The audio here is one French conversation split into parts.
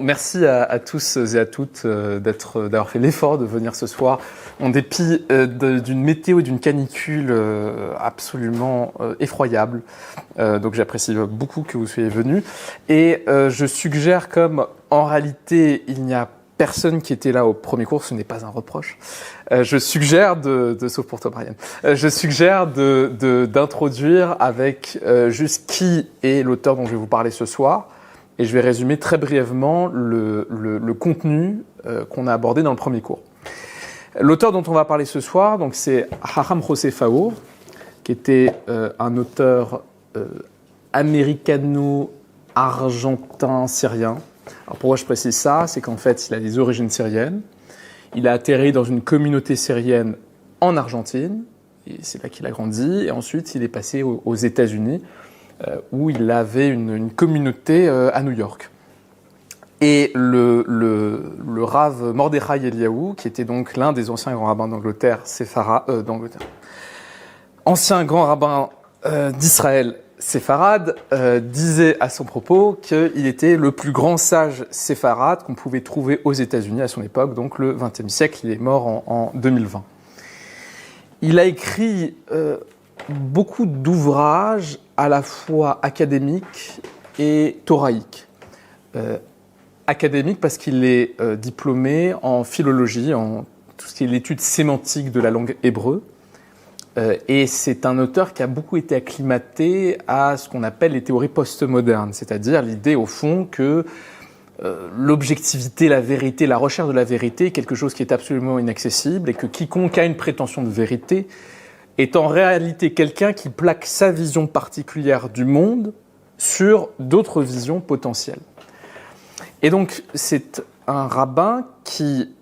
Merci à tous et à toutes d'avoir fait l'effort de venir ce soir en dépit d'une météo et d'une canicule absolument effroyable. Donc j'apprécie beaucoup que vous soyez venus. Et je suggère, comme en réalité il n'y a personne qui était là au premier cours, ce n'est pas un reproche, je suggère sauf pour toi Brian, je suggère d'introduire avec juste qui est l'auteur dont je vais vous parler ce soir. Et je vais résumer très brièvement le contenu qu'on a abordé dans le premier cours. L'auteur dont on va parler ce soir, donc, c'est Hacham José Faour, qui était un auteur américano-argentin-syrien. Alors pourquoi je précise ça? C'est qu'en fait, il a des origines syriennes. Il a atterri dans une communauté syrienne en Argentine, et c'est là qu'il a grandi. Et ensuite, il est passé aux États-Unis, où il avait une communauté à New York. Et le Rav Mordechai Eliyahu, qui était donc l'un des anciens grands rabbins d'Angleterre, ancien grand rabbin d'Israël séfarade, disait à son propos qu'il était le plus grand sage séfarade qu'on pouvait trouver aux États-Unis à son époque, donc le XXe siècle. Il est mort en 2020. Il a écrit beaucoup d'ouvrages à la fois académiques et thoraïques. Académique parce qu'il est diplômé en philologie, en tout ce qui est l'étude sémantique de la langue hébreu. Et c'est un auteur qui a beaucoup été acclimaté à ce qu'on appelle les théories postmodernes, c'est-à-dire l'idée au fond que l'objectivité, la vérité, la recherche de la vérité est quelque chose qui est absolument inaccessible et que quiconque a une prétention de vérité est en réalité quelqu'un qui plaque sa vision particulière du monde sur d'autres visions potentielles. Et donc, c'est un rabbin qui,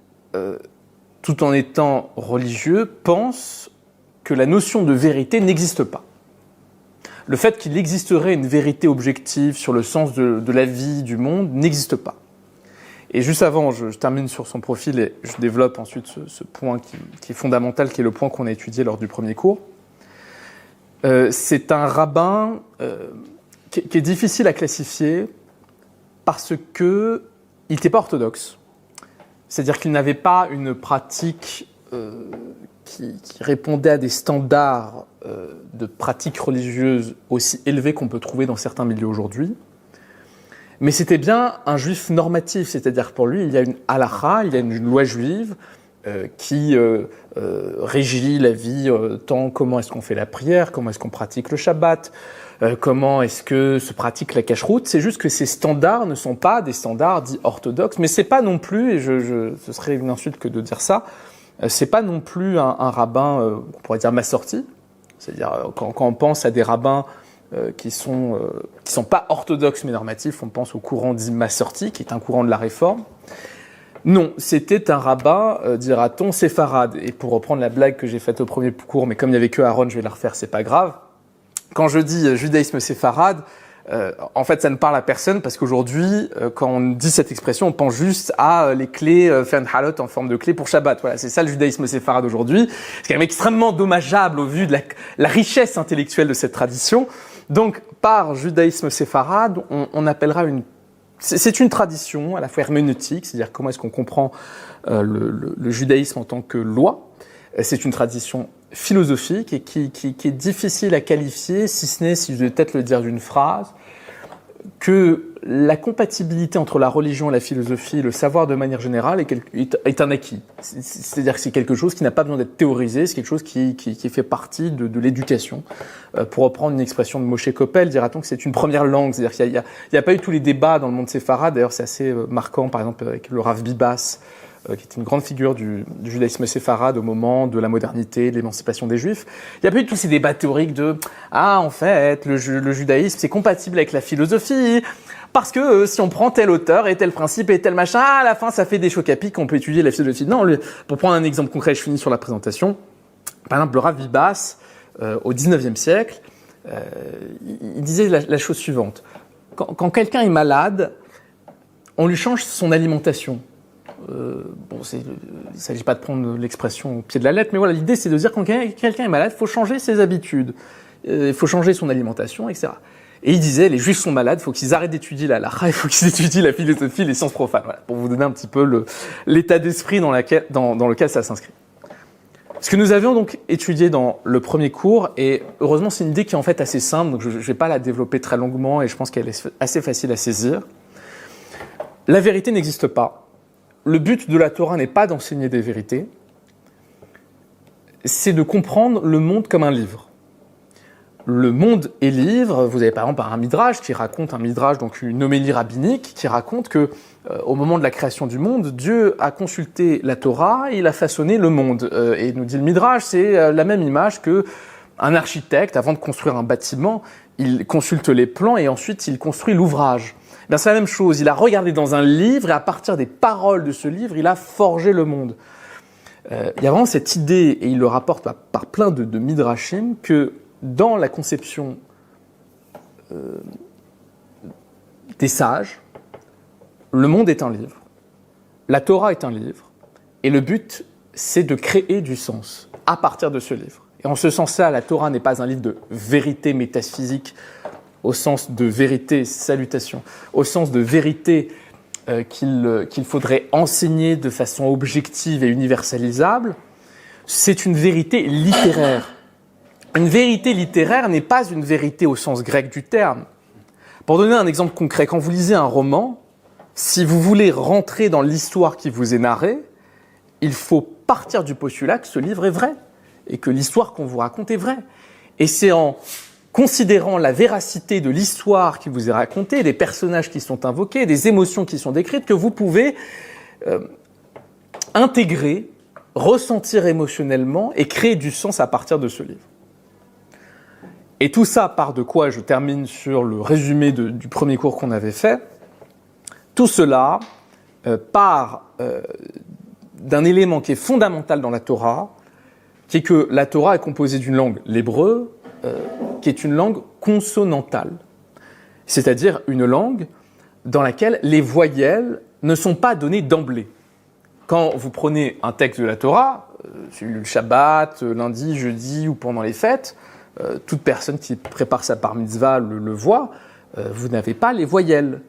tout en étant religieux, pense que la notion de vérité n'existe pas. Le fait qu'il existerait une vérité objective sur le sens de la vie, du monde, n'existe pas. Et juste avant, je termine sur son profil et je développe ensuite ce point qui est fondamental, qui est le point qu'on a étudié lors du premier cours. C'est un rabbin qui est difficile à classifier parce qu'il n'était pas orthodoxe. C'est-à-dire qu'il n'avait pas une pratique qui répondait à des standards de pratiques religieuses aussi élevés qu'on peut trouver dans certains milieux aujourd'hui. Mais c'était bien un juif normatif, c'est-à-dire pour lui, il y a une halakha, il y a une loi juive qui régit la vie, tant comment est-ce qu'on fait la prière, comment est-ce qu'on pratique le Shabbat, comment est-ce que se pratique la cacheroute. C'est juste que ces standards ne sont pas des standards dits orthodoxes, mais c'est pas non plus, et ce serait une insulte que de dire ça, c'est pas non plus un rabbin, on pourrait dire massorti, c'est-à-dire quand on pense à des rabbins qui sont pas orthodoxes mais normatifs, on pense au courant dit massorti, qui est un courant de la réforme. Non, c'était un rabbin, dira-t-on, séfarade. Et pour reprendre la blague que j'ai faite au premier cours, mais comme il n'y avait que Aaron, je vais la refaire, c'est pas grave. Quand je dis judaïsme séfarade, en fait, ça ne parle à personne parce qu'aujourd'hui, quand on dit cette expression, on pense juste à les clés, faire une halot en forme de clé pour Shabbat. Voilà, c'est ça le judaïsme séfarade aujourd'hui. C'est quand même extrêmement dommageable au vu de la richesse intellectuelle de cette tradition. Donc, par judaïsme séfarade, on appellera c'est une tradition à la fois herméneutique, c'est-à-dire comment est-ce qu'on comprend le judaïsme en tant que loi. C'est une tradition philosophique et qui est difficile à qualifier, si ce n'est, si je devais peut-être le dire d'une phrase, que la compatibilité entre la religion et la philosophie, le savoir de manière générale, est un acquis. C'est-à-dire que c'est quelque chose qui n'a pas besoin d'être théorisé, c'est quelque chose qui fait partie de l'éducation. Pour reprendre une expression de Moshe Koppel, dira-t-on que c'est une première langue. C'est-à-dire qu'il n'y a pas eu tous les débats dans le monde séfarade. D'ailleurs, c'est assez marquant, par exemple, avec le Rav Bibas, qui est une grande figure du judaïsme séfarade au moment de la modernité, de l'émancipation des Juifs. Il n'y a pas eu tous ces débats théoriques de « Ah, en fait, le judaïsme, c'est compatible avec la philosophie, parce que si on prend tel auteur et tel principe et tel machin, à la fin, ça fait des chocs à pic, on peut étudier la philosophie. » Non, pour prendre un exemple concret, je finis sur la présentation. Par exemple, le Rav Bibas, au XIXe siècle, il disait la chose suivante. Quand quelqu'un est malade, on lui change son alimentation. Il ne s'agit pas de prendre l'expression au pied de la lettre, mais voilà, l'idée c'est de dire quand quelqu'un est malade, il faut changer ses habitudes, il faut changer son alimentation, etc. Et il disait, les juifs sont malades, il faut qu'ils arrêtent d'étudier la halakha, il faut qu'ils étudient la philosophie, les sciences profanes. Voilà, pour vous donner un petit peu l'état d'esprit dans lequel ça s'inscrit. Ce que nous avions donc étudié dans le premier cours, et heureusement c'est une idée qui est en fait assez simple, donc je ne vais pas la développer très longuement et je pense qu'elle est assez facile à saisir. La vérité n'existe pas. Le but de la Torah n'est pas d'enseigner des vérités, c'est de comprendre le monde comme un livre. Le monde est livre. Vous avez par exemple un midrash qui raconte, donc une homélie rabbinique, qui raconte que au moment de la création du monde, Dieu a consulté la Torah et il a façonné le monde. Et nous dit le midrash, c'est la même image que un architecte, avant de construire un bâtiment, il consulte les plans et ensuite il construit l'ouvrage. Bien, c'est la même chose. Il a regardé dans un livre et à partir des paroles de ce livre, il a forgé le monde. Il y a vraiment cette idée, et il le rapporte par plein de midrashim, que dans la conception des sages, le monde est un livre, la Torah est un livre, et le but, c'est de créer du sens à partir de ce livre. Et en ce sens-là, la Torah n'est pas un livre de vérité métaphysique, au sens de vérité, salutation, au sens de vérité qu'il faudrait enseigner de façon objective et universalisable. C'est une vérité littéraire. Une vérité littéraire n'est pas une vérité au sens grec du terme. Pour donner un exemple concret, quand vous lisez un roman, si vous voulez rentrer dans l'histoire qui vous est narrée, il faut partir du postulat que ce livre est vrai et que l'histoire qu'on vous raconte est vraie. Et c'est en considérant la véracité de l'histoire qui vous est racontée, des personnages qui sont invoqués, des émotions qui sont décrites, que vous pouvez intégrer, ressentir émotionnellement et créer du sens à partir de ce livre. Et tout ça part de quoi? Je termine sur le résumé du premier cours qu'on avait fait. Tout cela part d'un élément qui est fondamental dans la Torah, qui est que la Torah est composée d'une langue, l'hébreu, qui est une langue consonantale, c'est-à-dire une langue dans laquelle les voyelles ne sont pas données d'emblée. Quand vous prenez un texte de la Torah, le Shabbat, lundi, jeudi ou pendant les fêtes, toute personne qui prépare sa bar mitzvah le voit, vous n'avez pas les voyelles.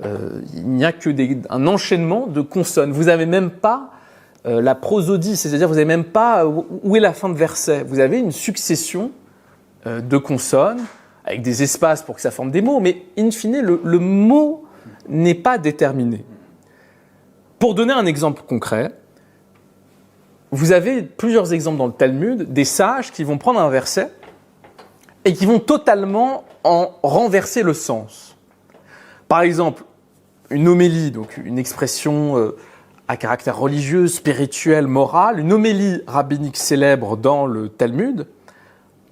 Il n'y a que un enchaînement de consonnes. Vous n'avez même pas la prosodie, c'est-à-dire vous n'avez même pas où est la fin de verset. Vous avez une succession de consonnes, avec des espaces pour que ça forme des mots, mais in fine, le mot n'est pas déterminé. Pour donner un exemple concret, vous avez plusieurs exemples dans le Talmud, des sages qui vont prendre un verset et qui vont totalement en renverser le sens. Par exemple, une homélie, donc une expression à caractère religieux, spirituel, moral, une homélie rabbinique célèbre dans le Talmud,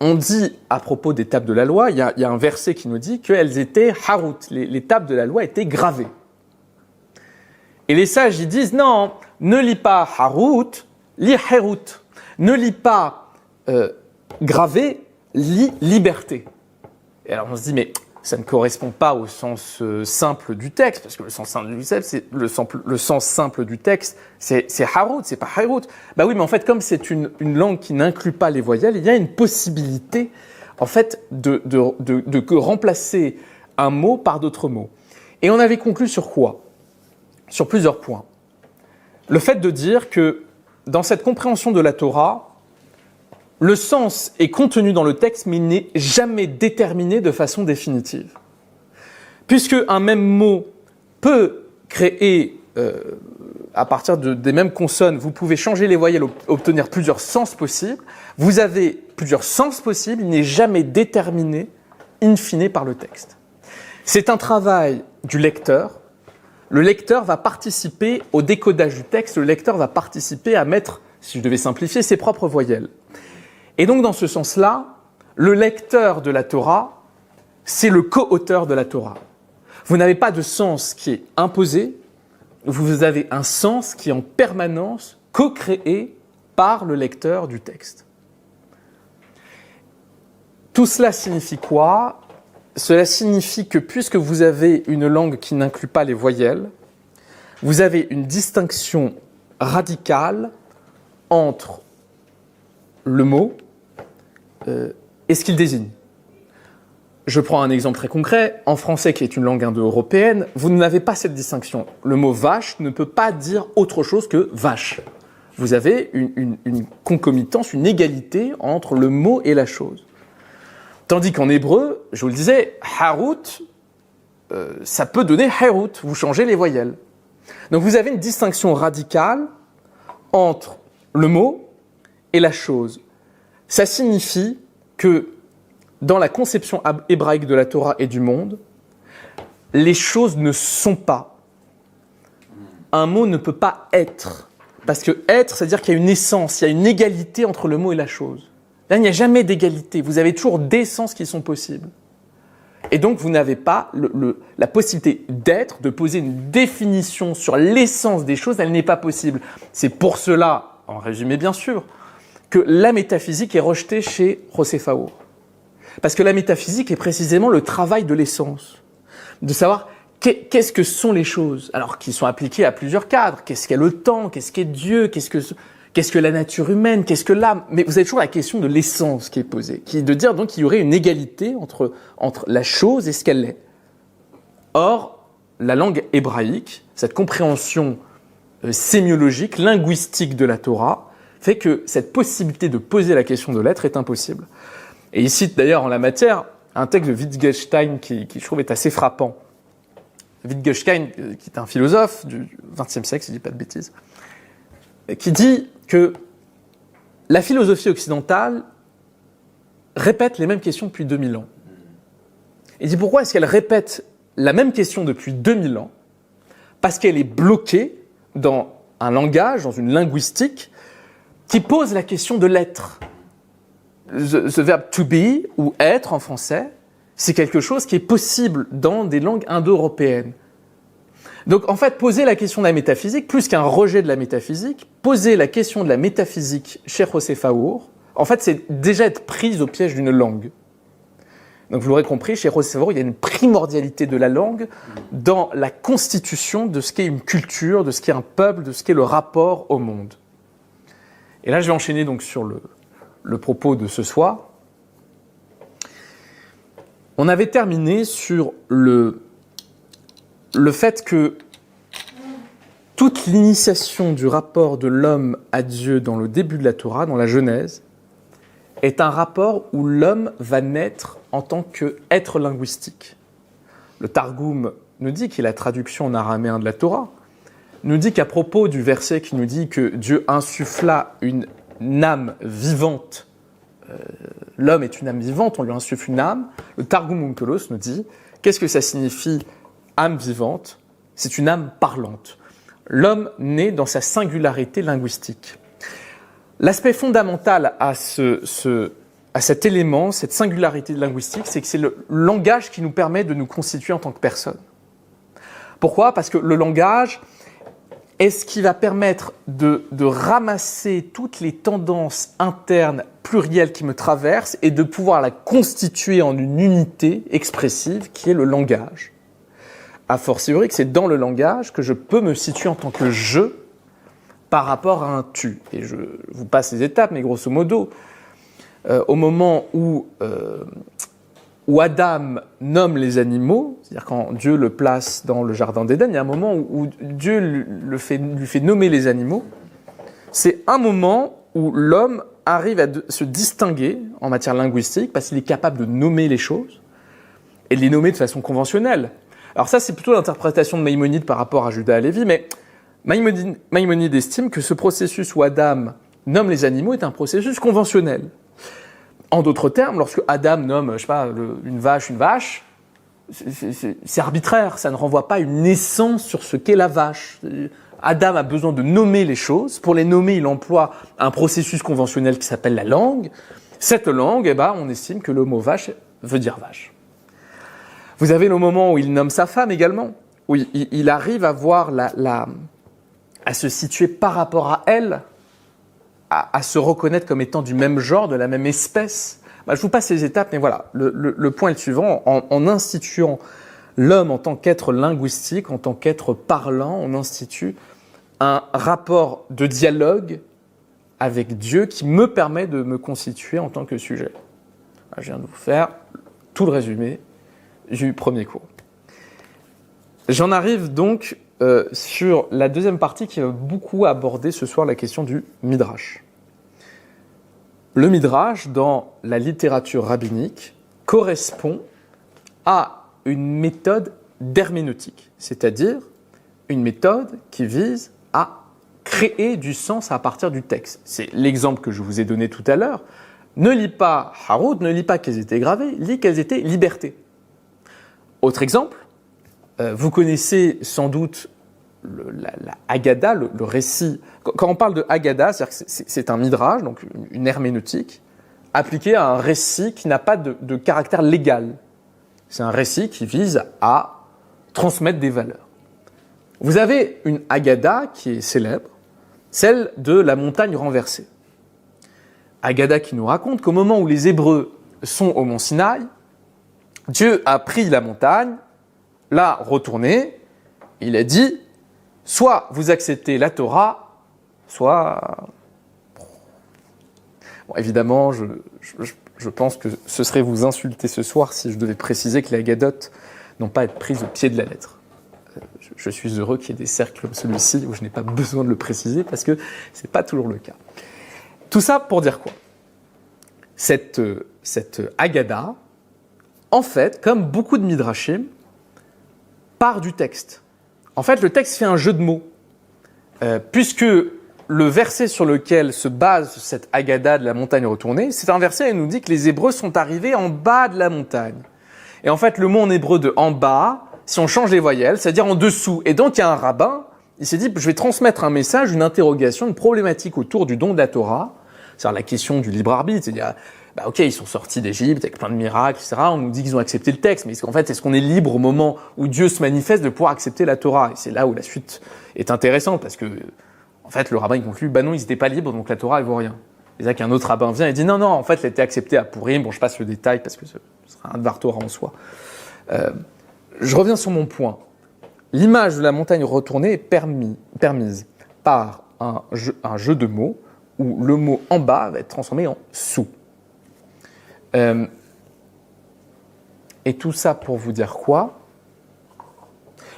on dit à propos des tables de la loi, il y a un verset qui nous dit qu'elles étaient harut, les tables de la loi étaient gravées. Et les sages, ils disent, non, ne lis pas harut, lis herut. Ne lis pas gravé, lis liberté. Et alors on se dit, mais ça ne correspond pas au sens simple du texte, parce que le sens simple du texte, c'est harut, c'est pas herut. Bah oui, mais en fait, comme c'est une langue qui n'inclut pas les voyelles, il y a une possibilité, en fait, de remplacer un mot par d'autres mots. Et on avait conclu sur quoi? Sur plusieurs points. Le fait de dire que dans cette compréhension de la Torah, le sens est contenu dans le texte, mais il n'est jamais déterminé de façon définitive. Puisque un même mot peut créer, à partir des mêmes consonnes, vous pouvez changer les voyelles, obtenir plusieurs sens possibles. Vous avez plusieurs sens possibles, il n'est jamais déterminé, in fine, par le texte. C'est un travail du lecteur. Le lecteur va participer au décodage du texte, le lecteur va participer à mettre, si je devais simplifier, ses propres voyelles. Et donc, dans ce sens-là, le lecteur de la Torah, c'est le co-auteur de la Torah. Vous n'avez pas de sens qui est imposé, vous avez un sens qui est en permanence co-créé par le lecteur du texte. Tout cela signifie quoi? Cela signifie que puisque vous avez une langue qui n'inclut pas les voyelles, vous avez une distinction radicale entre le mot et ce qu'il désigne. Je prends un exemple très concret. En français, qui est une langue indo-européenne, vous n'avez pas cette distinction. Le mot vache ne peut pas dire autre chose que vache. Vous avez une concomitance, une égalité entre le mot et la chose. Tandis qu'en hébreu, je vous le disais, harut, ça peut donner harut. Vous changez les voyelles. Donc vous avez une distinction radicale entre le mot et la chose. Ça signifie que dans la conception hébraïque de la Torah et du monde, les choses ne sont pas. Un mot ne peut pas être. Parce que être, c'est-à-dire qu'il y a une essence, il y a une égalité entre le mot et la chose. Là, il n'y a jamais d'égalité. Vous avez toujours des sens qui sont possibles. Et donc, vous n'avez pas la possibilité d'être, de poser une définition sur l'essence des choses, elle n'est pas possible. C'est pour cela, en résumé bien sûr, que la métaphysique est rejetée chez José Faur. Parce que la métaphysique est précisément le travail de l'essence. De savoir qu'est-ce que sont les choses, alors qui sont appliquées à plusieurs cadres. Qu'est-ce qu'est le temps? Qu'est-ce qu'est Dieu? Qu'est-ce que la nature humaine? Qu'est-ce que l'âme? Mais vous avez toujours la question de l'essence qui est posée, qui est de dire donc qu'il y aurait une égalité entre la chose et ce qu'elle est. Or, la langue hébraïque, cette compréhension sémiologique, linguistique de la Torah, fait que cette possibilité de poser la question de l'être est impossible. Et il cite d'ailleurs en la matière un texte de Wittgenstein qui je trouve est assez frappant. Wittgenstein, qui est un philosophe du XXe siècle, si je ne dis pas de bêtises, qui dit que la philosophie occidentale répète les mêmes questions depuis 2000 ans. Il dit pourquoi est-ce qu'elle répète la même question depuis 2000 ans? Parce qu'elle est bloquée dans un langage, dans une linguistique, qui pose la question de l'être. The verbe to be, ou être en français, c'est quelque chose qui est possible dans des langues indo-européennes. Donc en fait, poser la question de la métaphysique, plus qu'un rejet de la métaphysique, poser la question de la métaphysique chez José Faur, en fait c'est déjà être prise au piège d'une langue. Donc vous l'aurez compris, chez José Faur, il y a une primordialité de la langue dans la constitution de ce qu'est une culture, de ce qu'est un peuple, de ce qu'est le rapport au monde. Et là je vais enchaîner donc sur le propos de ce soir. On avait terminé sur le fait que toute l'initiation du rapport de l'homme à Dieu dans le début de la Torah, dans la Genèse, est un rapport où l'homme va naître en tant qu'être linguistique. Le Targum nous dit, qui est la traduction en araméen de la Torah, nous dit qu'à propos du verset qui nous dit que Dieu insuffla une âme vivante, l'homme est une âme vivante, on lui insuffle une âme, le Targum Onkelos nous dit, qu'est-ce que ça signifie âme vivante? C'est une âme parlante. L'homme naît dans sa singularité linguistique. L'aspect fondamental à cet élément, cette singularité linguistique, c'est que c'est le langage qui nous permet de nous constituer en tant que personne. Pourquoi? Parce que le langage est ce qui va permettre de ramasser toutes les tendances internes plurielles qui me traversent et de pouvoir la constituer en une unité expressive qui est le langage. A fortiori que c'est dans le langage que je peux me situer en tant que je par rapport à un tu. Et je vous passe les étapes, mais grosso modo, au moment où Adam nomme les animaux, c'est-à-dire quand Dieu le place dans le jardin d'Éden, il y a un moment où Dieu lui fait nommer les animaux. C'est un moment où l'homme arrive à se distinguer en matière linguistique parce qu'il est capable de nommer les choses et de les nommer de façon conventionnelle. Alors ça, c'est plutôt l'interprétation de Maïmonide par rapport à Judas Halevi, mais Maïmonide estime que ce processus où Adam nomme les animaux est un processus conventionnel. En d'autres termes, lorsque Adam nomme, je sais pas, une vache, c'est arbitraire, ça ne renvoie pas une essence sur ce qu'est la vache. Adam a besoin de nommer les choses. Pour les nommer, il emploie un processus conventionnel qui s'appelle la langue. Cette langue, on estime que le mot vache veut dire vache. Vous avez le moment où il nomme sa femme également, où il arrive à voir à se situer par rapport à elle, à se reconnaître comme étant du même genre, de la même espèce. Je vous passe les étapes, mais voilà, le point est le suivant. En instituant l'homme en tant qu'être linguistique, en tant qu'être parlant, on institue un rapport de dialogue avec Dieu qui me permet de me constituer en tant que sujet. Je viens de vous faire tout le résumé du premier cours. J'en arrive donc sur la deuxième partie qui va beaucoup aborder ce soir la question du Midrash. Le Midrash, dans la littérature rabbinique, correspond à une méthode d'herméneutique, c'est-à-dire une méthode qui vise à créer du sens à partir du texte. C'est l'exemple que je vous ai donné tout à l'heure. Ne lis pas Haroud, ne lis pas qu'elles étaient gravées, lis qu'elles étaient liberté. Autre exemple, vous connaissez sans doute la Haggadah, le récit. Quand on parle de Haggadah, c'est un midrash, donc une herméneutique, appliquée à un récit qui n'a pas de caractère légal. C'est un récit qui vise à transmettre des valeurs. Vous avez une Haggadah qui est célèbre, celle de la montagne renversée. Haggadah qui nous raconte qu'au moment où les Hébreux sont au mont Sinaï, Dieu a pris la montagne, l'a retournée, il a dit « soit vous acceptez la Torah, soit… » Bon, évidemment, je pense que ce serait vous insulter ce soir si je devais préciser que les Haggadot n'ont pas à être prises au pied de la lettre. Je suis heureux qu'il y ait des cercles comme celui-ci où je n'ai pas besoin de le préciser parce que ce n'est pas toujours le cas. Tout ça pour dire quoi ? Cette Haggadah, en fait, comme beaucoup de Midrashim, part du texte. En fait, le texte fait un jeu de mots. Puisque le verset sur lequel se base cette Haggadah de la montagne retournée, c'est un verset qui nous dit que les Hébreux sont arrivés en bas de la montagne. Et en fait, le mot en hébreu de « en bas », si on change les voyelles, c'est-à-dire en dessous. Et donc, il y a un rabbin, il s'est dit « je vais transmettre un message, une interrogation, une problématique autour du don de la Torah », c'est-à-dire la question du libre arbitre. C'est-à-dire, ok, ils sont sortis d'Égypte avec plein de miracles, etc. On nous dit qu'ils ont accepté le texte, mais est-ce qu'on est libre au moment où Dieu se manifeste de pouvoir accepter la Torah ? Et c'est là où la suite est intéressante, parce que, en fait, le rabbin il conclut, non, ils n'étaient pas libres, donc la Torah, elle vaut rien. Et là qu'un autre rabbin vient et dit, non, en fait, elle a été acceptée à Pourim. Bon, je passe le détail, parce que ce sera un Dvar Torah en soi. Je reviens sur mon point. L'image de la montagne retournée est permise par un jeu de mots où le mot en bas va être transformé en sous. Et tout ça pour vous dire quoi ?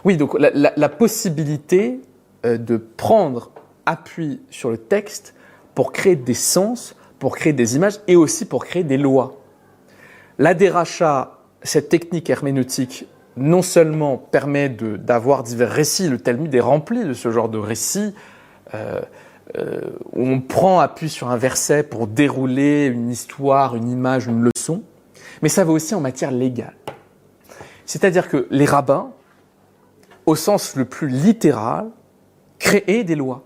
Oui, donc la possibilité de prendre appui sur le texte pour créer des sens, pour créer des images et aussi pour créer des lois. La déracha, cette technique herméneutique, non seulement permet d'avoir divers récits, le Talmud est rempli de ce genre de récits, où on prend appui sur un verset pour dérouler une histoire, une image, une leçon, mais ça va aussi en matière légale. C'est-à-dire que les rabbins, au sens le plus littéral, créaient des lois.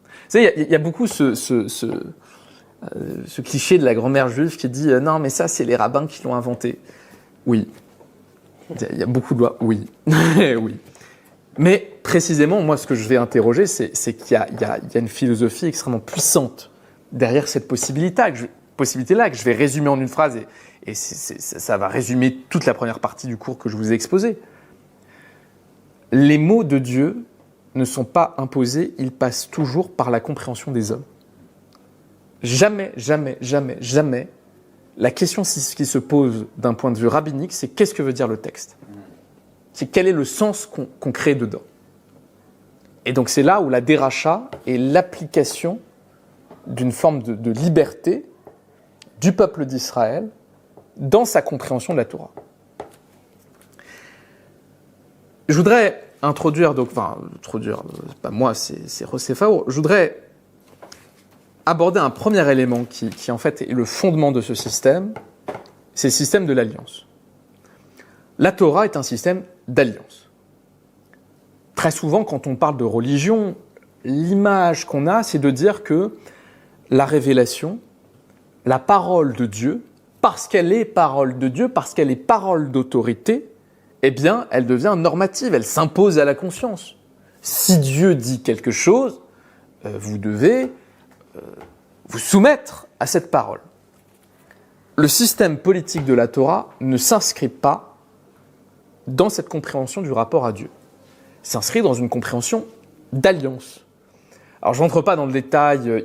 Vous savez, il y a beaucoup ce cliché de la grand-mère juive qui dit « non, mais ça, c'est les rabbins qui l'ont inventé ». Oui. Il y a beaucoup de lois, oui. Oui. Mais précisément, moi, ce que je vais interroger, c'est qu'il y a une philosophie extrêmement puissante derrière cette possibilité-là, que je vais résumer en une phrase, et ça va résumer toute la première partie du cours que je vous ai exposé. Les mots de Dieu ne sont pas imposés, ils passent toujours par la compréhension des hommes. Jamais, jamais, jamais, jamais, la question qui se pose d'un point de vue rabbinique, c'est qu'est-ce que veut dire le texte ? C'est quel est le sens qu'on crée dedans. Et donc c'est là où la déracha est l'application d'une forme de liberté du peuple d'Israël dans sa compréhension de la Torah. Je voudrais introduire, c'est pas moi, c'est Rosefao, je voudrais aborder un premier élément qui en fait est le fondement de ce système, c'est le système de l'alliance. La Torah est un système d'alliance. Très souvent, quand on parle de religion, l'image qu'on a, c'est de dire que la révélation, la parole de Dieu, parce qu'elle est parole de Dieu, parce qu'elle est parole d'autorité, eh bien, elle devient normative, elle s'impose à la conscience. Si Dieu dit quelque chose, vous devez vous soumettre à cette parole. Le système politique de la Torah ne s'inscrit pas dans cette compréhension du rapport à Dieu. Il s'inscrit dans une compréhension d'alliance. Alors, je n'entre pas dans le détail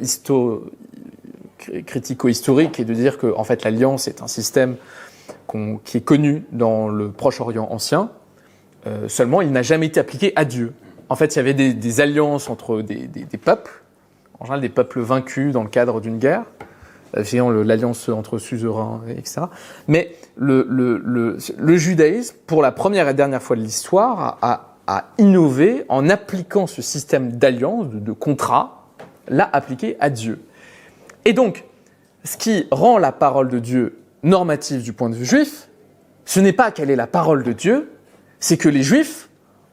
critico-historique et de dire que, en fait, l'alliance est un système qui est connu dans le Proche-Orient ancien, seulement il n'a jamais été appliqué à Dieu. En fait, il y avait des alliances entre des peuples, en général des peuples vaincus dans le cadre d'une guerre, l'alliance entre suzerains, etc. Mais le judaïsme, pour la première et dernière fois de l'histoire, a innové en appliquant ce système d'alliance, de contrat, l'a appliqué à Dieu. Et donc, ce qui rend la parole de Dieu normative du point de vue juif, ce n'est pas quelle est la parole de Dieu, c'est que les Juifs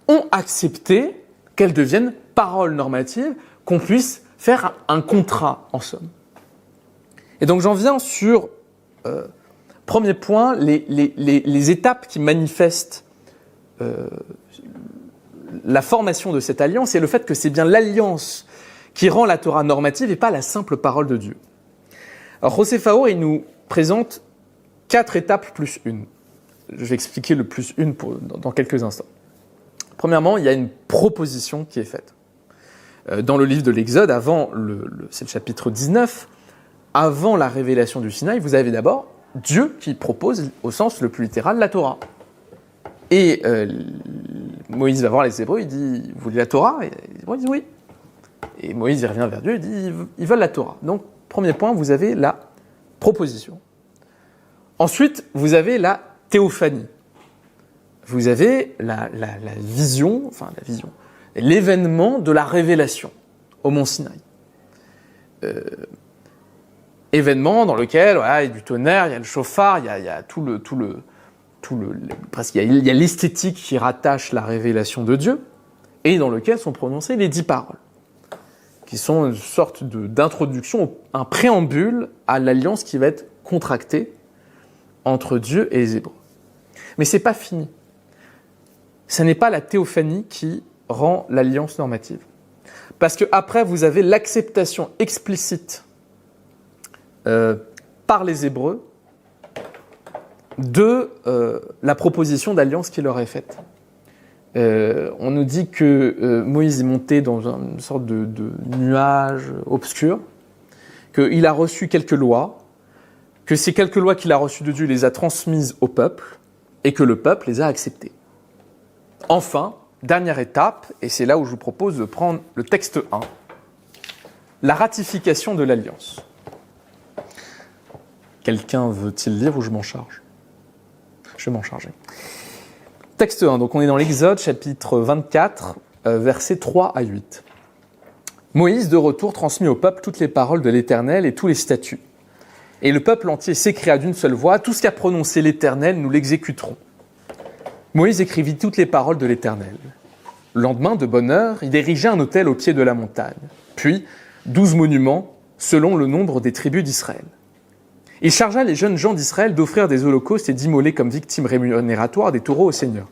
ont accepté qu'elle devienne parole normative, qu'on puisse faire un contrat, en somme. Et donc j'en viens sur, premier point, les étapes qui manifestent la formation de cette alliance et le fait que c'est bien l'alliance qui rend la Torah normative et pas la simple parole de Dieu. Alors José Faur, il nous présente 4 étapes plus une. Je vais expliquer le plus une dans quelques instants. Premièrement, il y a une proposition qui est faite. Dans le livre de l'Exode, c'est le chapitre 19, avant la révélation du Sinaï, vous avez d'abord Dieu qui propose, au sens le plus littéral, la Torah. Et Moïse va voir les Hébreux, il dit « Vous voulez la Torah ?» Et les Hébreux disent « Oui ». Et Moïse il revient vers Dieu et dit « Ils veulent la Torah ». Donc, premier point, vous avez la proposition. Ensuite, vous avez la théophanie. Vous avez la vision, l'événement de la révélation au mont Sinaï. Événement dans lequel il y a du tonnerre, il y a le chauffard, il y a presque il y a l'esthétique qui rattache la révélation de Dieu, et dans lequel sont prononcées les 10 paroles, qui sont une sorte d'introduction, un préambule à l'alliance qui va être contractée entre Dieu et les Hébreux. Mais c'est pas fini. Ce n'est pas la théophanie qui rend l'alliance normative. Parce qu'après, vous avez l'acceptation explicite par les Hébreux de la proposition d'alliance qui leur est faite. On nous dit que Moïse est monté dans une sorte de nuage obscur, qu'il a reçu quelques lois, que ces quelques lois qu'il a reçues de Dieu les a transmises au peuple, et que le peuple les a acceptées. Enfin, dernière étape, et c'est là où je vous propose de prendre le texte 1, la ratification de l'alliance. Quelqu'un veut-il lire ou je m'en charge ? Je vais m'en charger. Texte 1, donc on est dans l'Exode, chapitre 24, versets 3 à 8. Moïse, de retour, transmit au peuple toutes les paroles de l'Éternel et tous les statuts. Et le peuple entier s'écria d'une seule voix, « Tout ce qu'a prononcé l'Éternel, nous l'exécuterons. » Moïse écrivit toutes les paroles de l'Éternel. Le lendemain, de bonne heure, il érigea un autel au pied de la montagne, puis 12 monuments, selon le nombre des tribus d'Israël. Il chargea les jeunes gens d'Israël d'offrir des holocaustes et d'immoler comme victimes rémunératoire des taureaux au Seigneur.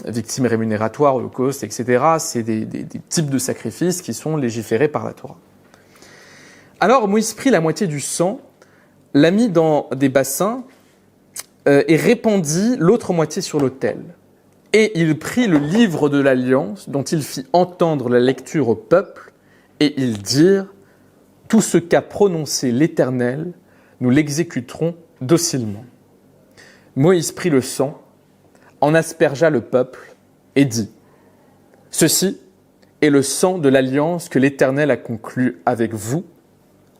Victimes rémunératoire, holocaustes, etc., c'est des types de sacrifices qui sont légiférés par la Torah. Alors Moïse prit la moitié du sang, la mit dans des bassins et répandit l'autre moitié sur l'autel. Et il prit le livre de l'Alliance dont il fit entendre la lecture au peuple et ils dirent « Tout ce qu'a prononcé l'Éternel, nous l'exécuterons docilement. » Moïse prit le sang, en aspergea le peuple et dit « Ceci est le sang de l'alliance que l'Éternel a conclue avec vous,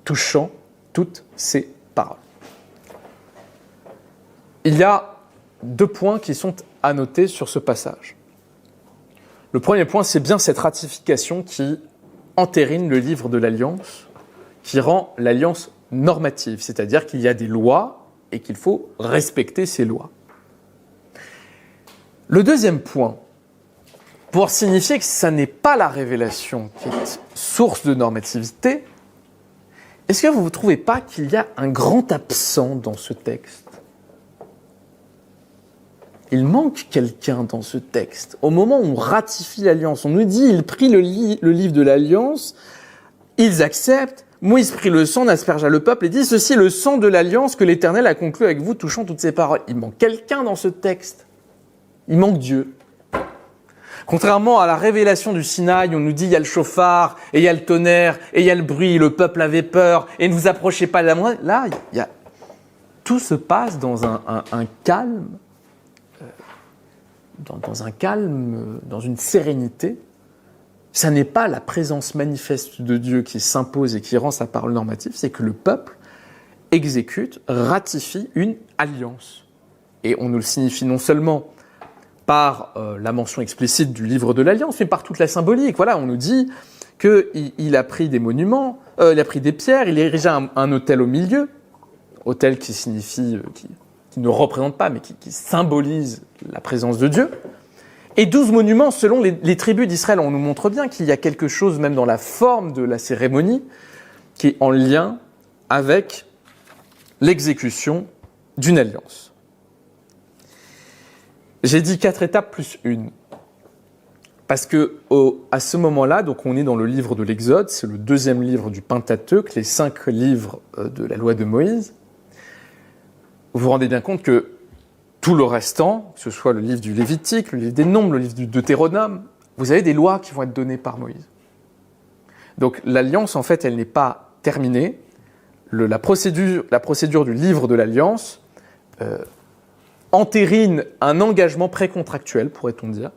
touchant toutes ces paroles. » Il y a 2 points qui sont à noter sur ce passage. Le premier point, c'est bien cette ratification qui entérine le livre de l'Alliance, qui rend l'Alliance normative, c'est-à-dire qu'il y a des lois et qu'il faut respecter ces lois. Le deuxième point, pour signifier que ça n'est pas la révélation qui est source de normativité, est-ce que vous ne trouvez pas qu'il y a un grand absent dans ce texte ? Il manque quelqu'un dans ce texte. Au moment où on ratifie l'alliance, on nous dit, il prit le livre de l'alliance, ils acceptent, Moïse prit le sang, aspergea le peuple et dit, ceci est le sang de l'alliance que l'Éternel a conclu avec vous, touchant toutes ces paroles. Il manque quelqu'un dans ce texte. Il manque Dieu. Contrairement à la révélation du Sinaï, on nous dit, il y a le chauffard, et il y a le tonnerre, et il y a le bruit, le peuple avait peur, et ne vous approchez pas de la moindre. Là, il y a tout se passe dans un calme, dans un calme, dans une sérénité. Ça n'est pas la présence manifeste de Dieu qui s'impose et qui rend sa parole normative, c'est que le peuple exécute, ratifie une alliance. Et on nous le signifie non seulement par la mention explicite du livre de l'Alliance, mais par toute la symbolique. Voilà, on nous dit qu'il a pris des monuments, il a pris des pierres, il a érigé un autel au milieu, autel qui signifie, qui ne représente pas, mais qui symbolise la présence de Dieu. Et 12 monuments selon les tribus d'Israël. On nous montre bien qu'il y a quelque chose, même dans la forme de la cérémonie, qui est en lien avec l'exécution d'une alliance. J'ai dit 4 étapes plus une. Parce que à ce moment-là, donc on est dans le livre de l'Exode, c'est le 2e livre du Pentateuque, les 5 livres de la loi de Moïse. Vous vous rendez bien compte que tout le restant, que ce soit le livre du Lévitique, le livre des Nombres, le livre du Deutéronome, vous avez des lois qui vont être données par Moïse. Donc l'alliance, en fait, elle n'est pas terminée. La procédure du livre de l'Alliance entérine un engagement précontractuel, pourrait-on dire,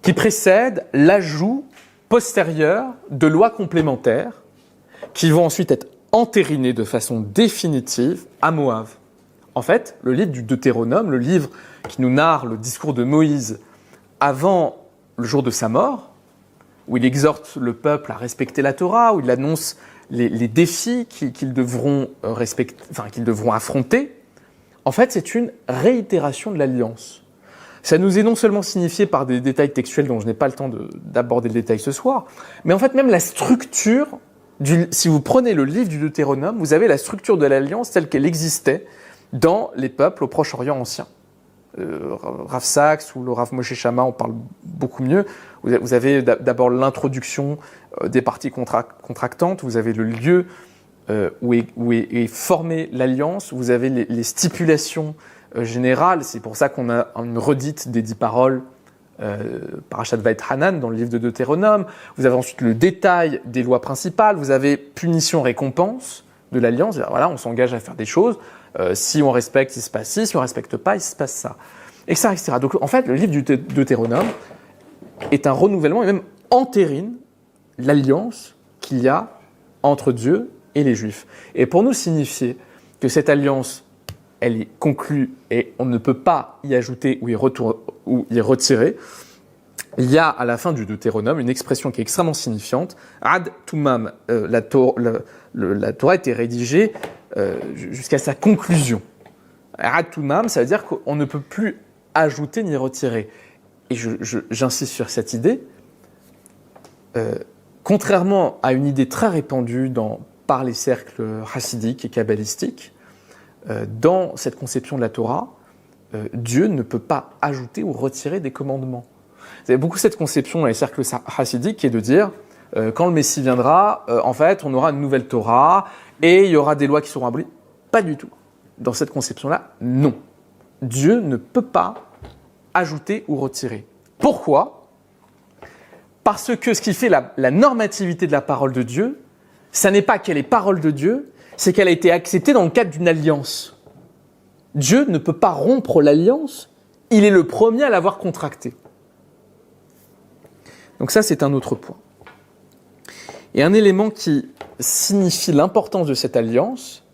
qui précède l'ajout postérieur de lois complémentaires qui vont ensuite être entérinées de façon définitive à Moab. En fait, le livre du Deutéronome, le livre qui nous narre le discours de Moïse avant le jour de sa mort, où il exhorte le peuple à respecter la Torah, où il annonce les défis qu'ils devront affronter, en fait, c'est une réitération de l'alliance. Ça nous est non seulement signifié par des détails textuels dont je n'ai pas le temps d'aborder le détail ce soir, mais en fait, même la structure, si vous prenez le livre du Deutéronome, vous avez la structure de l'alliance telle qu'elle existait dans les peuples au Proche-Orient ancien. Rav Sachs ou le Rav Moshe Shama en parle beaucoup mieux. Vous avez d'abord l'introduction des parties contractantes, vous avez le lieu où est formée l'alliance, vous avez les stipulations générales, c'est pour ça qu'on a une redite des 10 paroles Parashat Va'et-Hanan dans le livre de Deutéronome, vous avez ensuite le détail des lois principales, vous avez punition-récompense de l'alliance, voilà, on s'engage à faire des choses, si on respecte, il se passe ci, si on ne respecte pas, il se passe ça, etc., etc. Donc en fait, le livre du Deutéronome est un renouvellement et même entérine l'alliance qu'il y a entre Dieu et les Juifs. Et pour nous signifier que cette alliance, elle est conclue et on ne peut pas y ajouter ou y retirer, il y a à la fin du Deutéronome une expression qui est extrêmement signifiante. Ad tumam, la Torah était rédigée jusqu'à sa conclusion. Ad tumam, ça veut dire qu'on ne peut plus ajouter ni retirer. Et j'insiste sur cette idée. Contrairement à une idée très répandue par les cercles chassidiques et kabbalistiques, dans cette conception de la Torah, Dieu ne peut pas ajouter ou retirer des commandements. Vous avez beaucoup cette conception dans les cercles chassidiques qui est de dire quand le Messie viendra, en fait, on aura une nouvelle Torah et il y aura des lois qui seront abolies. Pas du tout. Dans cette conception-là, non. Dieu ne peut pas ajouter ou retirer. Pourquoi ? Parce que ce qui fait la normativité de la parole de Dieu, ça n'est pas qu'elle est parole de Dieu, c'est qu'elle a été acceptée dans le cadre d'une alliance. Dieu ne peut pas rompre l'alliance, il est le premier à l'avoir contractée. Donc ça, c'est un autre point. Et un élément qui signifie l'importance de cette alliance,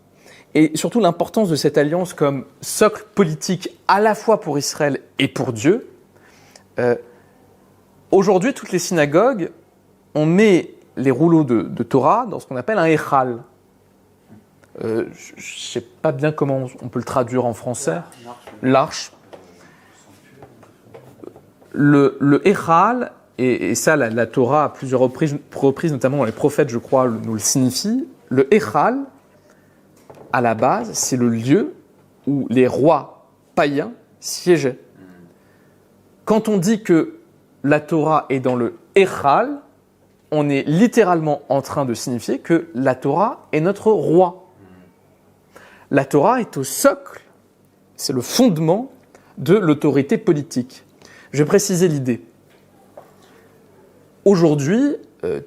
et surtout l'importance de cette alliance comme socle politique à la fois pour Israël et pour Dieu. Aujourd'hui, toutes les synagogues, on met les rouleaux de Torah dans ce qu'on appelle un Echal. Je ne sais pas bien comment on peut le traduire en français. L'arche. Le Echal, et ça la Torah à plusieurs reprises, notamment dans les prophètes, je crois, nous le signifie. Le Echal, à la base, c'est le lieu où les rois païens siégeaient. Quand on dit que la Torah est dans le Echal, on est littéralement en train de signifier que la Torah est notre roi. La Torah est au socle, c'est le fondement de l'autorité politique. Je vais préciser l'idée. Aujourd'hui,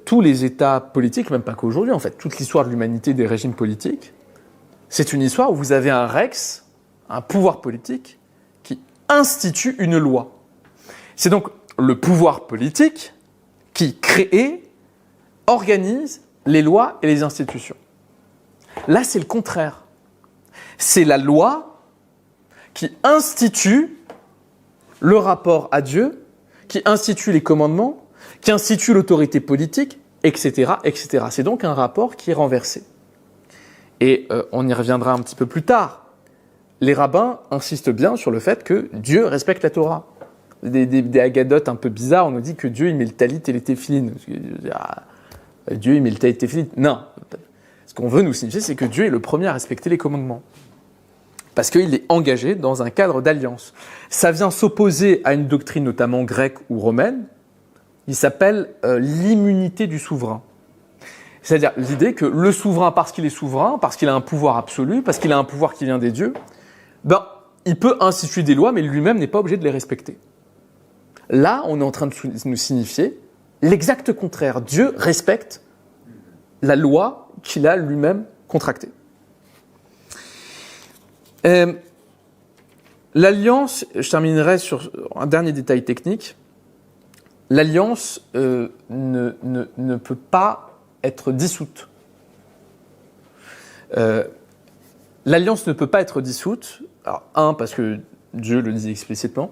tous les États politiques, même pas qu'aujourd'hui, en fait, toute l'histoire de l'humanité des régimes politiques, C'est une histoire où vous avez un rex, un pouvoir politique, qui institue une loi. C'est donc le pouvoir politique qui crée, organise les lois et les institutions. Là, c'est le contraire. C'est la loi qui institue le rapport à Dieu, qui institue les commandements, qui institue l'autorité politique, etc., etc. C'est donc un rapport qui est renversé. Et on y reviendra un petit peu plus tard. Les rabbins insistent bien sur le fait que Dieu respecte la Torah. Des agadotes un peu bizarres, on nous dit que Dieu il met le talit et les téphilines. Dieu il met le talit et les téphilines. Non. Ce qu'on veut nous signifier, c'est que Dieu est le premier à respecter les commandements. Parce qu'il est engagé dans un cadre d'alliance. Ça vient s'opposer à une doctrine notamment grecque ou romaine. Il s'appelle l'immunité du souverain. C'est-à-dire l'idée que le souverain, parce qu'il est souverain, parce qu'il a un pouvoir absolu, parce qu'il a un pouvoir qui vient des dieux, il peut instituer des lois, mais lui-même n'est pas obligé de les respecter. Là, on est en train de nous signifier l'exact contraire. Dieu respecte la loi qu'il a lui-même contractée. L'alliance, je terminerai sur un dernier détail technique. L'alliance ne peut pas être dissoute. L'alliance ne peut pas être dissoute. Alors, parce que Dieu le dit explicitement.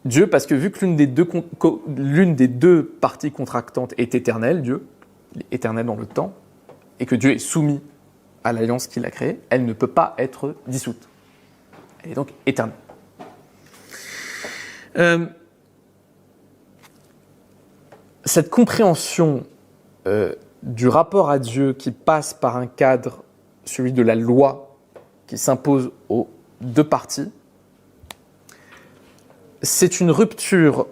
Dieu, parce que vu que l'une des deux parties contractantes est éternelle, Dieu, il est éternel dans le temps, et que Dieu est soumis à l'alliance qu'il a créée, elle ne peut pas être dissoute. Elle est donc éternelle. Cette compréhension du rapport à Dieu qui passe par un cadre, celui de la loi, qui s'impose aux deux parties, c'est une rupture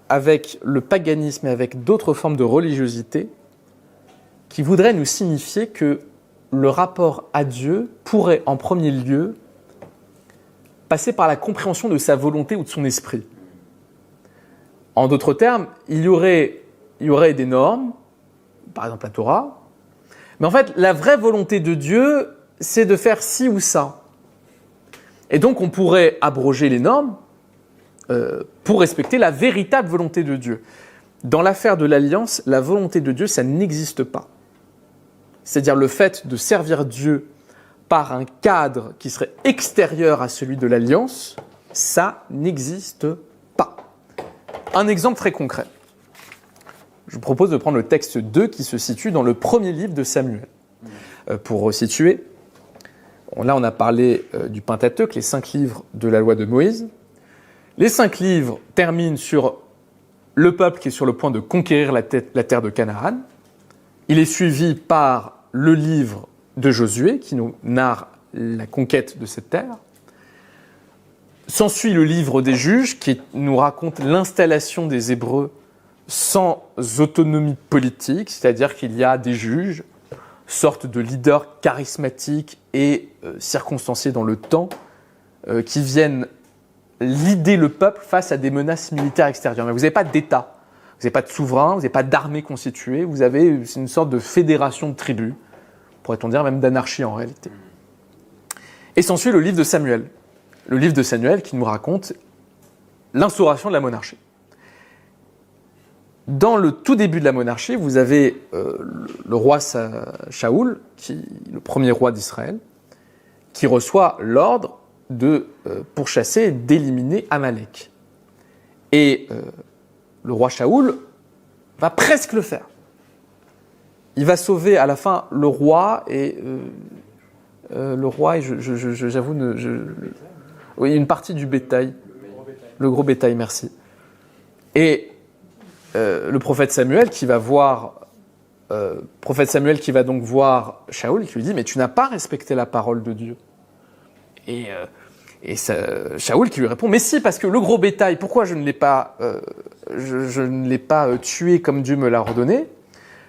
avec le paganisme et avec d'autres formes de religiosité qui voudrait nous signifier que le rapport à Dieu pourrait en premier lieu passer par la compréhension de sa volonté ou de son esprit. En d'autres termes, il y aurait des normes, par exemple la Torah, mais en fait, la vraie volonté de Dieu, c'est de faire ci ou ça. Et donc, on pourrait abroger les normes pour respecter la véritable volonté de Dieu. Dans l'affaire de l'alliance, la volonté de Dieu, ça n'existe pas. C'est-à-dire le fait de servir Dieu par un cadre qui serait extérieur à celui de l'alliance, ça n'existe pas. Un exemple très concret. Je vous propose de prendre le texte 2 qui se situe dans le premier livre de Samuel. Pour resituer, là on a parlé du Pentateuque, les 5 livres de la loi de Moïse. Les 5 livres terminent sur le peuple qui est sur le point de conquérir la terre de Canaan. Il est suivi par le livre de Josué qui nous narre la conquête de cette terre. S'ensuit le livre des Juges qui nous raconte l'installation des Hébreux sans autonomie politique, c'est-à-dire qu'il y a des juges, sorte de leaders charismatiques et circonstanciés dans le temps, qui viennent leader le peuple face à des menaces militaires extérieures. Mais vous n'avez pas d'État, vous n'avez pas de souverain, vous n'avez pas d'armée constituée, c'est une sorte de fédération de tribus, pourrait-on dire même d'anarchie en réalité. Et s'ensuit le livre de Samuel. Le livre de Samuel qui nous raconte l'instauration de la monarchie. Dans le tout début de la monarchie, vous avez le roi Shaoul, le premier roi d'Israël, qui reçoit l'ordre de pourchasser et d'éliminer Amalek. Et le roi Shaoul va presque le faire. Il va sauver à la fin le roi et j'avoue, oui, une partie du bétail. Le gros bétail, merci. Et le prophète Samuel qui va donc voir Shaoul et qui lui dit « Mais tu n'as pas respecté la parole de Dieu. » Et Shaoul qui lui répond « Mais si, parce que le gros bétail, pourquoi je ne l'ai pas tué comme Dieu me l'a ordonné ?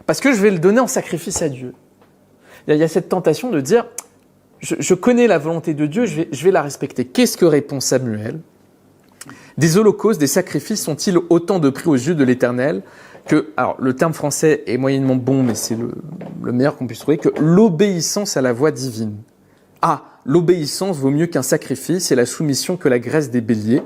Parce que je vais le donner en sacrifice à Dieu. » Il y a cette tentation de dire « Je connais la volonté de Dieu, je vais la respecter. » Qu'est-ce que répond Samuel ? Des holocaustes, des sacrifices sont-ils autant de prix aux yeux de l'Éternel que, alors le terme français est moyennement bon, mais c'est le meilleur qu'on puisse trouver, que l'obéissance à la voix divine. Ah, l'obéissance vaut mieux qu'un sacrifice et la soumission que la graisse des béliers.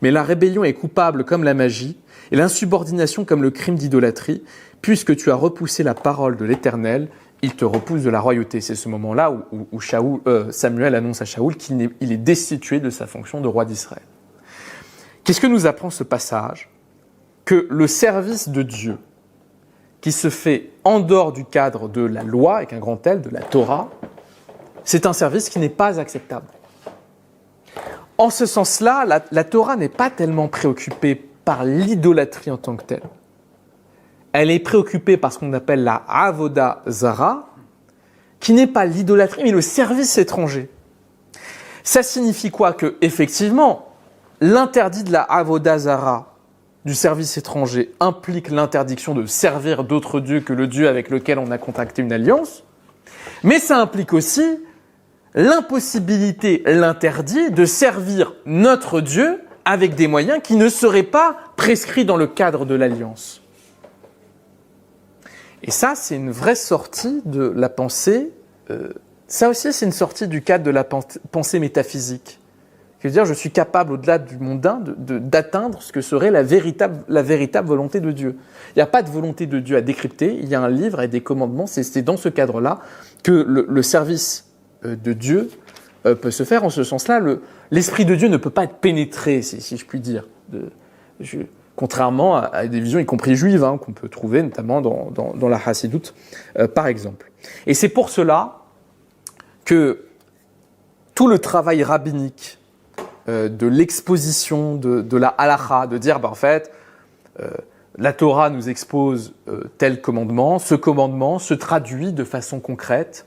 Mais la rébellion est coupable comme la magie et l'insubordination comme le crime d'idolâtrie. Puisque tu as repoussé la parole de l'Éternel, il te repousse de la royauté. C'est ce moment-là où Samuel annonce à Shaoul qu'il est destitué de sa fonction de roi d'Israël. Qu'est-ce que nous apprend ce passage ? Que le service de Dieu, qui se fait en dehors du cadre de la loi, avec un grand L, de la Torah, c'est un service qui n'est pas acceptable. En ce sens-là, la Torah n'est pas tellement préoccupée par l'idolâtrie en tant que telle. Elle est préoccupée par ce qu'on appelle la avoda zara, qui n'est pas l'idolâtrie, mais le service étranger. Ça signifie quoi ? Que, effectivement, l'interdit de la avoda zara, du service étranger, implique l'interdiction de servir d'autres dieux que le Dieu avec lequel on a contracté une alliance, mais ça implique aussi l'impossibilité, l'interdit de servir notre Dieu avec des moyens qui ne seraient pas prescrits dans le cadre de l'alliance. Et ça, c'est une vraie sortie de la pensée. Ça aussi, c'est une sortie du cadre de la pensée métaphysique. Je veux dire, je suis capable, au-delà du mondain, d'atteindre ce que serait la véritable volonté de Dieu. Il n'y a pas de volonté de Dieu à décrypter, il y a un livre et des commandements. C'est dans ce cadre-là que le service de Dieu peut se faire. En ce sens-là, l'Esprit de Dieu ne peut pas être pénétré, si je puis dire. Contrairement à des visions, y compris juives, qu'on peut trouver notamment dans la Chassidoute, par exemple. Et c'est pour cela que tout le travail rabbinique de l'exposition de la halakha, de dire, en fait, la Torah nous expose tel commandement, ce commandement se traduit de façon concrète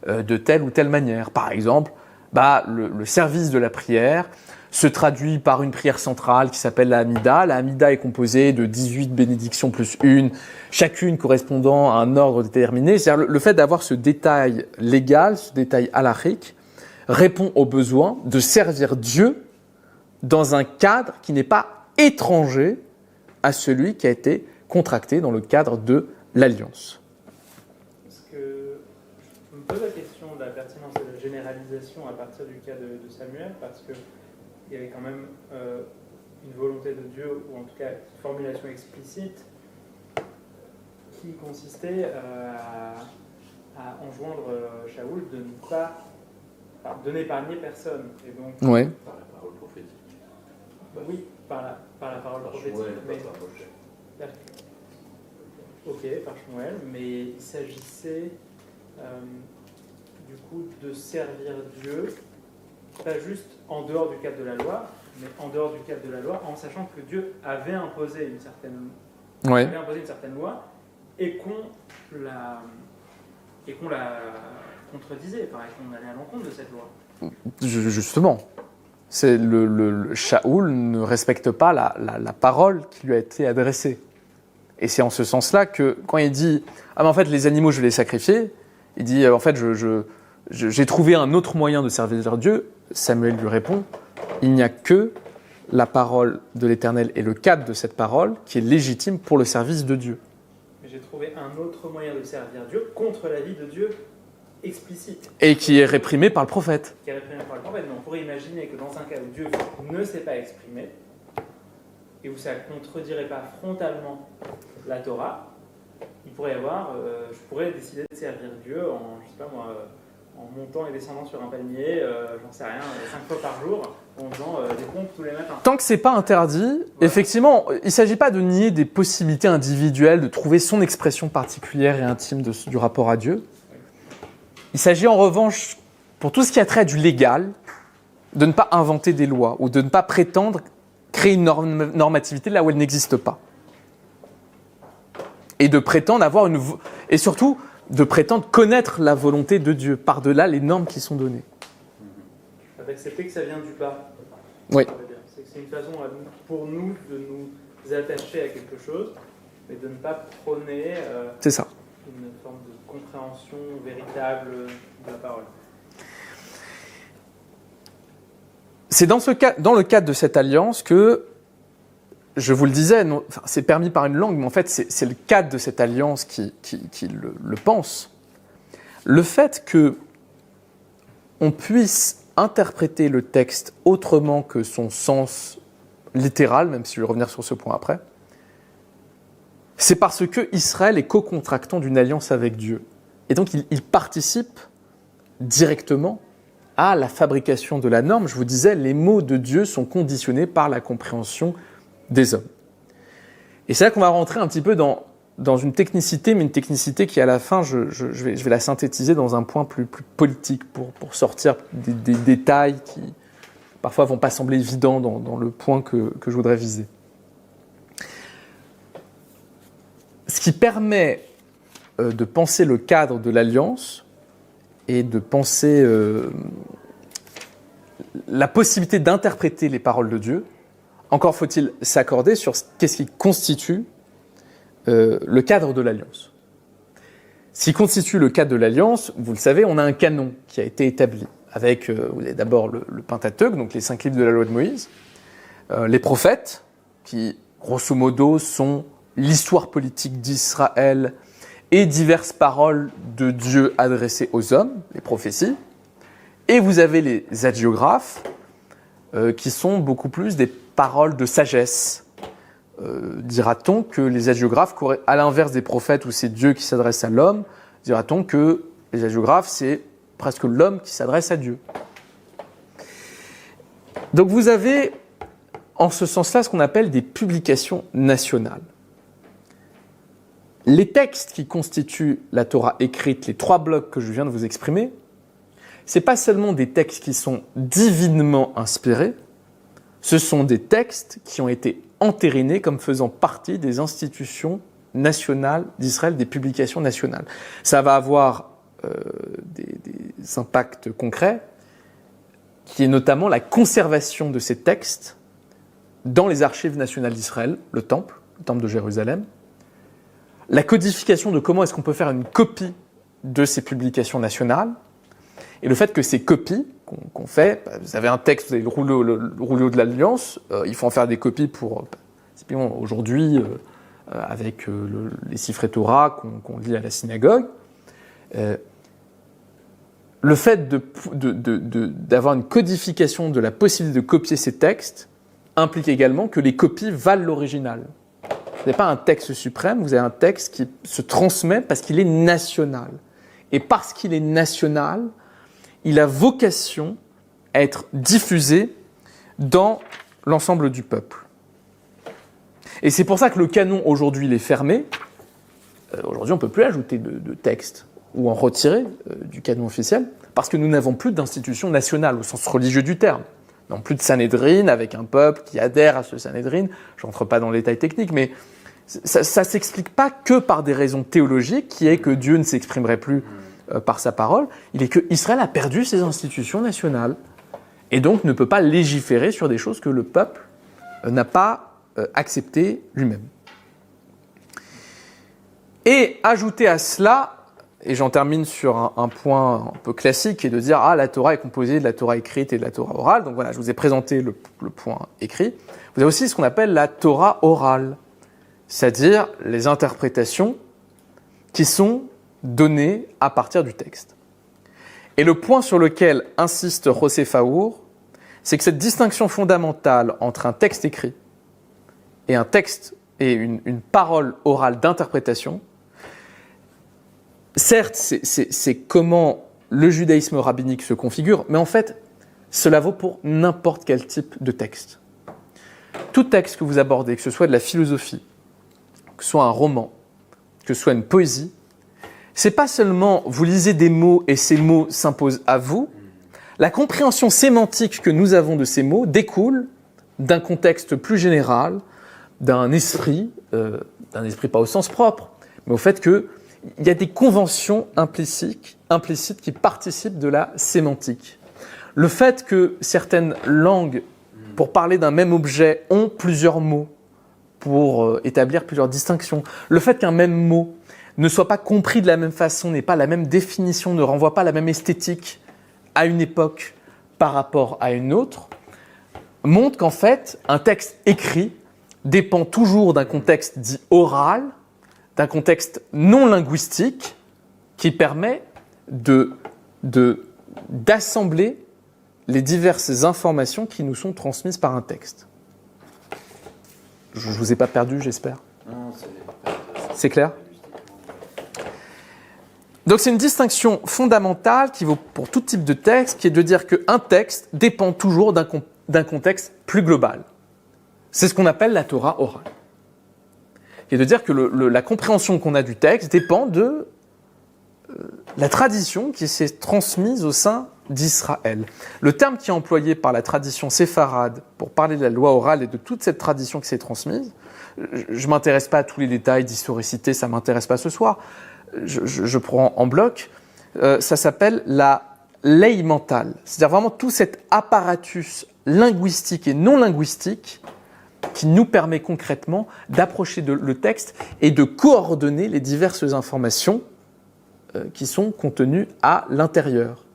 de telle ou telle manière. Par exemple, le service de la prière se traduit par une prière centrale qui s'appelle la Hamida. La Hamida est composée de 18 bénédictions plus une, chacune correspondant à un ordre déterminé. C'est-à-dire le fait d'avoir ce détail légal, ce détail halachique, répond au besoin de servir Dieu dans un cadre qui n'est pas étranger à celui qui a été contracté dans le cadre de l'Alliance. Est-ce que je me pose la question de la pertinence de la généralisation à partir du cas de Samuel, parce que il y avait quand même une volonté de Dieu, ou en tout cas une formulation explicite, qui consistait à enjoindre Shaoul de n'épargner personne. Et donc, ouais. Par la parole prophétique. Oui, par la parole prophétique. Shmuel, Ok, par Shmuel, mais il s'agissait du coup de servir Dieu, pas juste en dehors du cadre de la loi, mais en dehors du cadre de la loi, en sachant que Dieu avait imposé une certaine loi et qu'on la contredisait, pareil, qu'on allait à l'encontre de cette loi. Justement, c'est le Shaoul ne respecte pas la parole qui lui a été adressée. Et c'est en ce sens-là que quand il dit « Ah mais en fait les animaux je vais les sacrifier », il dit « En fait j'ai trouvé un autre moyen de servir Dieu », Samuel lui répond « Il n'y a que la parole de l'Éternel et le cadre de cette parole qui est légitime pour le service de Dieu. » Mais j'ai trouvé un autre moyen de servir Dieu contre l'avis de Dieu explicite. Et qui est réprimé par le prophète. Qui est réprimé par le prophète, mais on pourrait imaginer que dans un cas où Dieu ne s'est pas exprimé, et où ça ne contredirait pas frontalement la Torah, il pourrait y avoir, je pourrais décider de servir Dieu en, je sais pas moi, en montant et descendant sur un palmier, j'en sais rien, 5 fois par jour, en faisant des pompes tous les matins. Tant que c'est pas interdit, effectivement, il ne s'agit pas de nier des possibilités individuelles, de trouver son expression particulière et intime du rapport à Dieu. Il s'agit en revanche, pour tout ce qui a trait à du légal, de ne pas inventer des lois ou de ne pas prétendre créer une normativité là où elle n'existe pas. Et de prétendre et surtout de prétendre connaître la volonté de Dieu, par-delà les normes qui sont données. D'accepter que ça vient du bas. Oui. C'est une façon pour nous de nous attacher à quelque chose, mais de ne pas prôner c'est ça. Une forme de compréhension véritable de la parole. C'est dans le cadre de cette alliance que, je vous le disais, c'est permis par une langue, mais en fait, c'est le cadre de cette alliance qui le pense. Le fait que on puisse interpréter le texte autrement que son sens littéral, même si je vais revenir sur ce point après, c'est parce que Israël est co-contractant d'une alliance avec Dieu. Et donc il participe directement à la fabrication de la norme. Je vous disais, les mots de Dieu sont conditionnés par la compréhension des hommes. Et c'est là qu'on va rentrer un petit peu dans une technicité, mais une technicité qui, à la fin, je vais la synthétiser dans un point plus politique pour sortir des détails qui, parfois, ne vont pas sembler évidents dans le point que je voudrais viser. Ce qui permet de penser le cadre de l'alliance et de penser la possibilité d'interpréter les paroles de Dieu, encore faut-il s'accorder sur qu'est-ce qui constitue le cadre de l'alliance. Ce qui constitue le cadre de l'alliance, vous le savez, on a un canon qui a été établi avec, vous avez d'abord le Pentateuque, donc les 5 livres de la loi de Moïse, les prophètes, qui, grosso modo, sont l'histoire politique d'Israël et diverses paroles de Dieu adressées aux hommes, les prophéties. Et vous avez les hagiographes, qui sont beaucoup plus des paroles de sagesse. Dira-t-on que les hagiographes, à l'inverse des prophètes où c'est Dieu qui s'adresse à l'homme, dira-t-on que les hagiographes, c'est presque l'homme qui s'adresse à Dieu. Donc vous avez, en ce sens-là, ce qu'on appelle des publications nationales. Les textes qui constituent la Torah écrite, les 3 blocs que je viens de vous exprimer, ce n'est pas seulement des textes qui sont divinement inspirés, ce sont des textes qui ont été entérinés comme faisant partie des institutions nationales d'Israël, des publications nationales. Ça va avoir des impacts concrets, qui est notamment la conservation de ces textes dans les archives nationales d'Israël, le temple de Jérusalem, la codification de comment est-ce qu'on peut faire une copie de ces publications nationales, et le fait que ces copies qu'on fait, vous avez un texte, vous avez le rouleau de l'Alliance, il faut en faire des copies pour, typiquement aujourd'hui, avec les Sifrei Torah qu'on lit à la synagogue. Le fait d'avoir une codification de la possibilité de copier ces textes implique également que les copies valent l'original. Vous n'avez pas un texte suprême, vous avez un texte qui se transmet parce qu'il est national. Et parce qu'il est national, il a vocation à être diffusé dans l'ensemble du peuple. Et c'est pour ça que le canon, aujourd'hui, il est fermé. Aujourd'hui, on ne peut plus ajouter de texte ou en retirer du canon officiel, parce que nous n'avons plus d'institution nationale au sens religieux du terme. Nous n'avons plus de Sanhédrin avec un peuple qui adhère à ce Sanhédrin. Je n'entre pas dans les détails techniques, mais ça ne s'explique pas que par des raisons théologiques, qui est que Dieu ne s'exprimerait plus par sa parole. Il est que Israël a perdu ses institutions nationales et donc ne peut pas légiférer sur des choses que le peuple n'a pas acceptées lui-même. Et ajouter à cela, et j'en termine sur un point un peu classique, qui est de dire « la Torah est composée de la Torah écrite et de la Torah orale ». Donc voilà, je vous ai présenté le point écrit. Vous avez aussi ce qu'on appelle la Torah orale, c'est-à-dire les interprétations qui sont données à partir du texte. Et le point sur lequel insiste José Faour, c'est que cette distinction fondamentale entre un texte écrit et un texte et une parole orale d'interprétation, certes, c'est comment le judaïsme rabbinique se configure, mais en fait, cela vaut pour n'importe quel type de texte. Tout texte que vous abordez, que ce soit de la philosophie, que ce soit un roman, que ce soit une poésie, c'est pas seulement vous lisez des mots et ces mots s'imposent à vous. La compréhension sémantique que nous avons de ces mots découle d'un contexte plus général, d'un esprit pas au sens propre, mais au fait qu'il y a des conventions implicites qui participent de la sémantique. Le fait que certaines langues, pour parler d'un même objet, ont plusieurs mots pour établir plusieurs distinctions. Le fait qu'un même mot ne soit pas compris de la même façon, n'ait pas la même définition, ne renvoie pas la même esthétique à une époque par rapport à une autre, montre qu'en fait, un texte écrit dépend toujours d'un contexte dit oral, d'un contexte non linguistique qui permet de d'assembler les diverses informations qui nous sont transmises par un texte. Je ne vous ai pas perdu, j'espère. Non, c'est clair ? Donc c'est une distinction fondamentale qui vaut pour tout type de texte, qui est de dire qu'un texte dépend toujours d'un contexte plus global. C'est ce qu'on appelle la Torah orale. Qui est de dire que la compréhension qu'on a du texte dépend de la tradition qui s'est transmise au sein d'Israël. Le terme qui est employé par la tradition séfarade pour parler de la loi orale et de toute cette tradition qui s'est transmise, je ne m'intéresse pas à tous les détails d'historicité, ça ne m'intéresse pas ce soir, je prends en bloc, ça s'appelle la lei mentale, c'est-à-dire vraiment tout cet apparatus linguistique et non linguistique qui nous permet concrètement d'approcher le texte et de coordonner les diverses informations qui sont contenues à l'intérieur.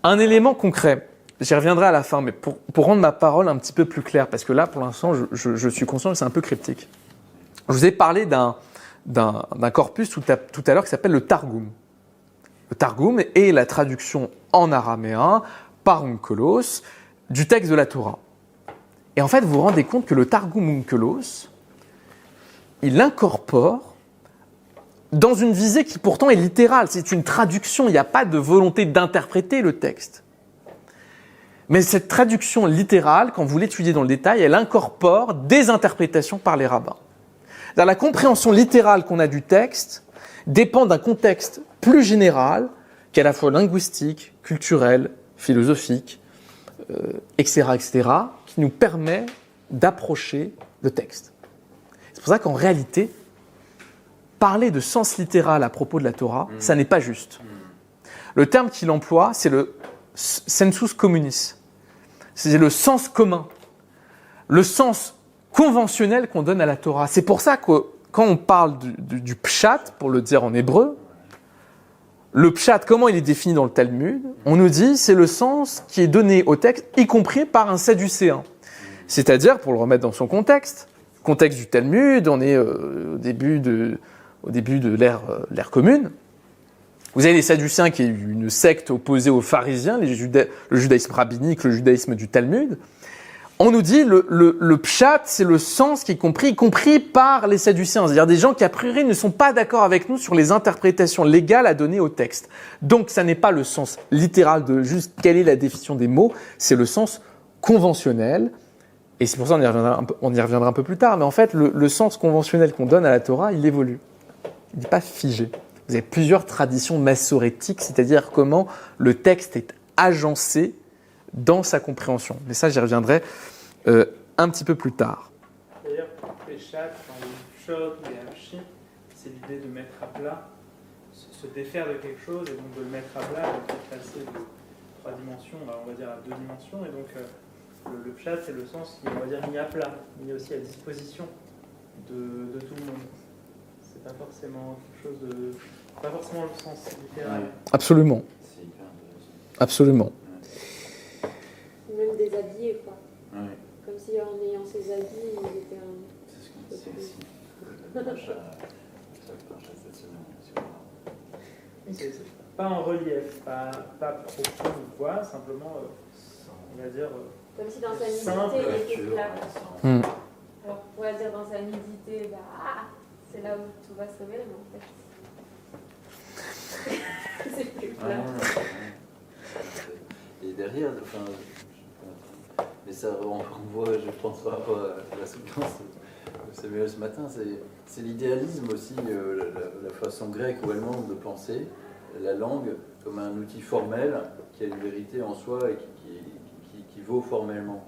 Un élément concret, j'y reviendrai à la fin, mais pour rendre ma parole un petit peu plus claire, parce que là, pour l'instant, je suis conscient que c'est un peu cryptique. Je vous ai parlé d'un corpus tout à l'heure qui s'appelle le Targum. Le Targum est la traduction en araméen, par Onkelos, du texte de la Torah. Et en fait, vous vous rendez compte que le Targum Onkelos, il incorpore dans une visée qui pourtant est littérale. C'est une traduction, il n'y a pas de volonté d'interpréter le texte. Mais cette traduction littérale, quand vous l'étudiez dans le détail, elle incorpore des interprétations par les rabbins. La compréhension littérale qu'on a du texte dépend d'un contexte plus général, qui est à la fois linguistique, culturel, philosophique, etc., qui nous permet d'approcher le texte. C'est pour ça qu'en réalité, parler de sens littéral à propos de la Torah, ça n'est pas juste. Le terme qu'il emploie, c'est le sensus communis. C'est le sens commun, le sens conventionnel qu'on donne à la Torah. C'est pour ça que quand on parle du pshat, pour le dire en hébreu, le pshat, comment il est défini dans le Talmud, on nous dit c'est le sens qui est donné au texte, y compris par un sadducéen. C'est-à-dire, pour le remettre dans son contexte du Talmud, on est au début de l'ère commune. Vous avez les Sadducéens qui est une secte opposée aux pharisiens, le judaïsme rabbinique, le judaïsme du Talmud. On nous dit le pshat, c'est le sens qui est compris, y compris par les Sadducéens, c'est-à-dire des gens qui a priori ne sont pas d'accord avec nous sur les interprétations légales à donner au texte. Donc ça n'est pas le sens littéral de juste quelle est la définition des mots, c'est le sens conventionnel. Et c'est pour ça qu'on y reviendra un peu plus tard. Mais en fait, le sens conventionnel qu'on donne à la Torah, il évolue. Il n'est pas figé. Vous avez plusieurs traditions massorétiques, c'est-à-dire comment le texte est agencé dans sa compréhension. Mais ça, j'y reviendrai un petit peu plus tard. D'ailleurs, les chats, les shot, les hachis, c'est l'idée de mettre à plat, se défaire de quelque chose et donc de le mettre à plat, donc de passer de 3 dimensions, on va dire à 2 dimensions. Et donc, le pshat, c'est le sens qui est, on va dire, mis à plat, mis aussi à disposition de tout le monde. C'est pas forcément quelque chose de... pas forcément le sens littéral. Absolument. C'est hyper intéressant. Absolument. Même déshabillé, quoi. Ouais. Comme si en ayant ses habits, il était un... C'est ce qu'on disait aussi. Le parachat cette semaine. C'est pas en relief, pas profond ou quoi, simplement, on va dire... Comme si dans sa simple, nudité, il était plat. Alors, on pourrait dire dans sa nudité, c'est là où tout va se révéler, mais en fait... c'est plus plat. Et derrière, mais ça on voit, je pense, par rapport à la soutenance de Samuel ce matin, c'est l'idéalisme aussi, la façon grecque ou allemande de penser la langue comme un outil formel qui a une vérité en soi et qui vaut formellement.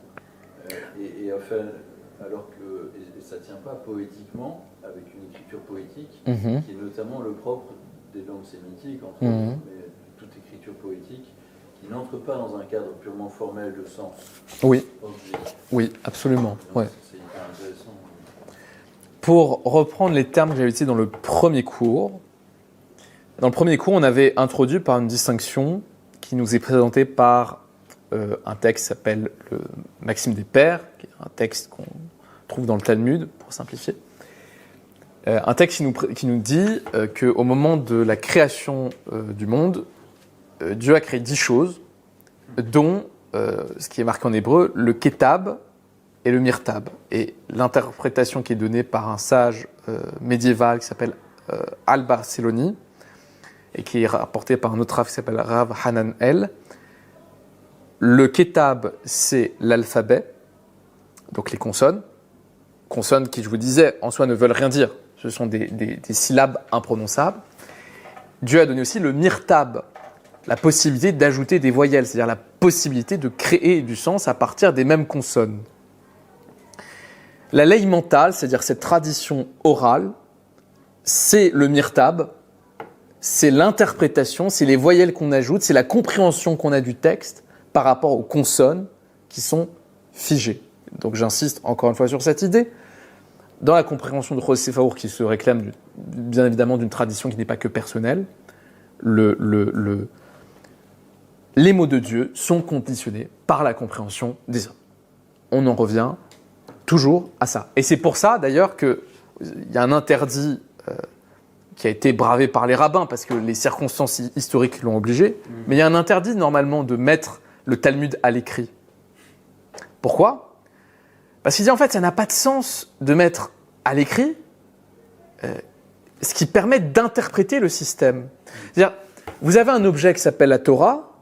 Et enfin, alors que et ça ne tient pas poétiquement, avec une écriture poétique, qui est notamment le propre des langues sémitiques, entre autres, mais toute écriture poétique, qui n'entre pas dans un cadre purement formel de sens. Oui, absolument. Donc, Ouais. c'est hyper intéressant. Pour reprendre les termes que j'avais utilisés dans le premier cours, on avait introduit par une distinction qui nous est présentée par un texte qui s'appelle le Maxime des Pères, qui est un texte qu'on trouve dans le Talmud, pour simplifier. Un texte qui nous dit qu'au moment de la création du monde, Dieu a créé 10 choses, dont, ce qui est marqué en hébreu, le ketab et le myrtab. Et l'interprétation qui est donnée par un sage médiéval qui s'appelle Al-Barceloni, et qui est rapporté par un autre rav qui s'appelle Rav Hanan El. Le ketab, c'est l'alphabet, donc les consonnes. Consonnes qui, je vous disais, en soi ne veulent rien dire. Ce sont des syllabes imprononçables. Dieu a donné aussi le myrtab, la possibilité d'ajouter des voyelles, c'est-à-dire la possibilité de créer du sens à partir des mêmes consonnes. La ley mentale, c'est-à-dire cette tradition orale, c'est le myrtab, c'est l'interprétation, c'est les voyelles qu'on ajoute, c'est la compréhension qu'on a du texte par rapport aux consonnes qui sont figées. Donc j'insiste encore une fois sur cette idée. Dans la compréhension de José Faour, qui se réclame bien évidemment d'une tradition qui n'est pas que personnelle, les mots de Dieu sont conditionnés par la compréhension des hommes. On en revient toujours à ça. Et c'est pour ça d'ailleurs qu'il y a un interdit qui a été bravé par les rabbins, parce que les circonstances historiques l'ont obligé, mais il y a un interdit normalement de mettre le Talmud à l'écrit. Pourquoi ? Parce qu'il dit en fait ça n'a pas de sens de mettre à l'écrit ce qui permet d'interpréter le système. C'est-à-dire, vous avez un objet qui s'appelle la Torah,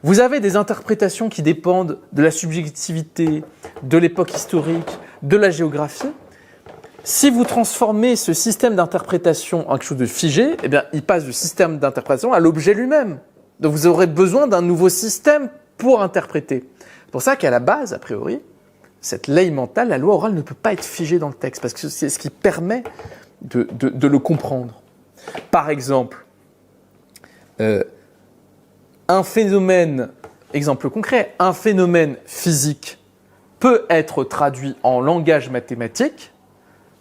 vous avez des interprétations qui dépendent de la subjectivité, de l'époque historique, de la géographie. Si vous transformez ce système d'interprétation en quelque chose de figé, eh bien, il passe du système d'interprétation à l'objet lui-même. Donc vous aurez besoin d'un nouveau système pour interpréter. C'est pour ça qu'à la base, a priori, cette ley mentale, la loi orale ne peut pas être figée dans le texte, parce que c'est ce qui permet de le comprendre. Par exemple, un phénomène, exemple concret, un phénomène physique peut être traduit en langage mathématique.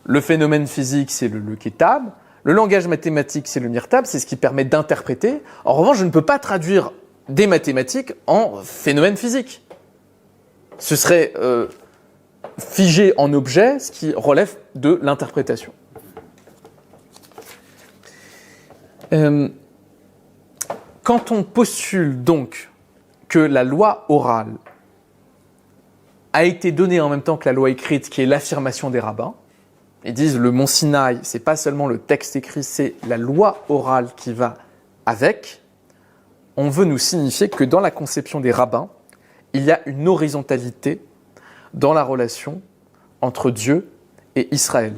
Le phénomène physique, c'est le ketab. Le langage mathématique, c'est le myrtab, c'est ce qui permet d'interpréter. En revanche, je ne peux pas traduire des mathématiques en phénomène physique. Ce serait figé en objet, ce qui relève de l'interprétation. Quand on postule donc que la loi orale a été donnée en même temps que la loi écrite, qui est l'affirmation des rabbins, ils disent le Mont Sinaï, c'est pas seulement le texte écrit, c'est la loi orale qui va avec. On veut nous signifier que dans la conception des rabbins, il y a une horizontalité dans la relation entre Dieu et Israël.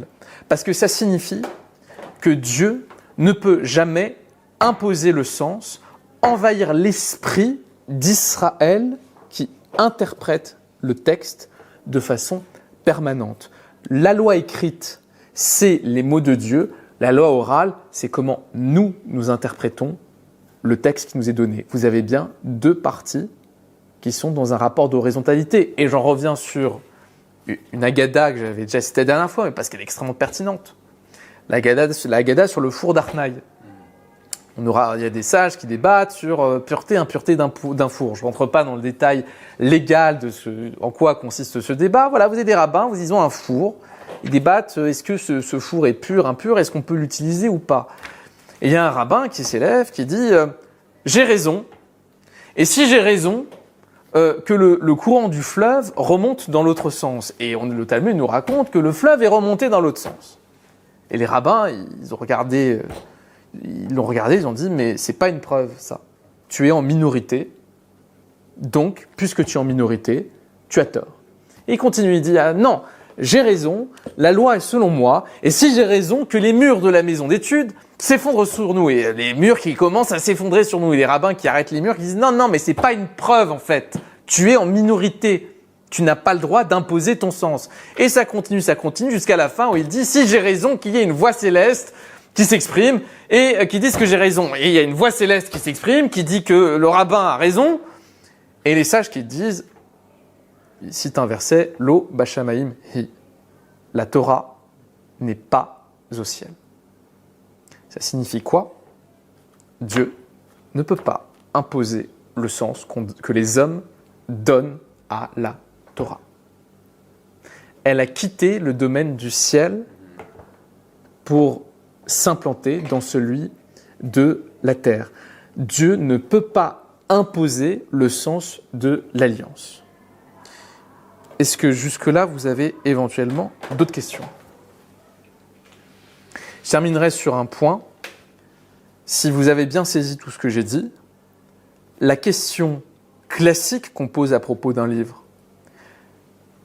Parce que ça signifie que Dieu ne peut jamais imposer le sens, envahir l'esprit d'Israël qui interprète le texte de façon permanente. La loi écrite, c'est les mots de Dieu. La loi orale, c'est comment nous interprétons le texte qui nous est donné. Vous avez bien deux parties qui sont dans un rapport d'horizontalité. Et j'en reviens sur une Haggadah que j'avais déjà citée la dernière fois, mais parce qu'elle est extrêmement pertinente. La Haggadah sur le four d'Arnaï. Il y a des sages qui débattent sur pureté, impureté d'un four. Je ne rentre pas dans le détail légal de en quoi consiste ce débat. Voilà, vous avez des rabbins, ils ont un four. Ils débattent, est-ce que ce four est pur, impur, est-ce qu'on peut l'utiliser ou pas ? Et il y a un rabbin qui s'élève, qui dit j'ai raison. Et si j'ai raison, que le courant du fleuve remonte dans l'autre sens. Et le Talmud nous raconte que le fleuve est remonté dans l'autre sens. Et les rabbins, ils l'ont regardé, ils ont dit, mais c'est pas une preuve, ça. Tu es en minorité, donc, puisque tu es en minorité, tu as tort. Et il continue, il dit, ah, non, j'ai raison, la loi est selon moi, et si j'ai raison, que les murs de la maison d'études s'effondrent sur nous, et les murs qui commencent à s'effondrer sur nous, et les rabbins qui arrêtent les murs, qui disent, non, mais c'est pas une preuve, en fait. Tu es en minorité. Tu n'as pas le droit d'imposer ton sens. Et ça continue jusqu'à la fin où il dit, si j'ai raison, qu'il y ait une voix céleste qui s'exprime et qui dise que j'ai raison. Et il y a une voix céleste qui s'exprime, qui dit que le rabbin a raison. Et les sages qui disent, il cite un verset, Lo Bashamaim Hi. La Torah n'est pas au ciel. Ça signifie quoi ? Dieu ne peut pas imposer le sens que les hommes donnent à la Torah. Elle a quitté le domaine du ciel pour s'implanter dans celui de la terre. Dieu ne peut pas imposer le sens de l'alliance. Est-ce que jusque-là, vous avez éventuellement d'autres questions ? Je terminerai sur un point. Si vous avez bien saisi tout ce que j'ai dit, la question classique qu'on pose à propos d'un livre,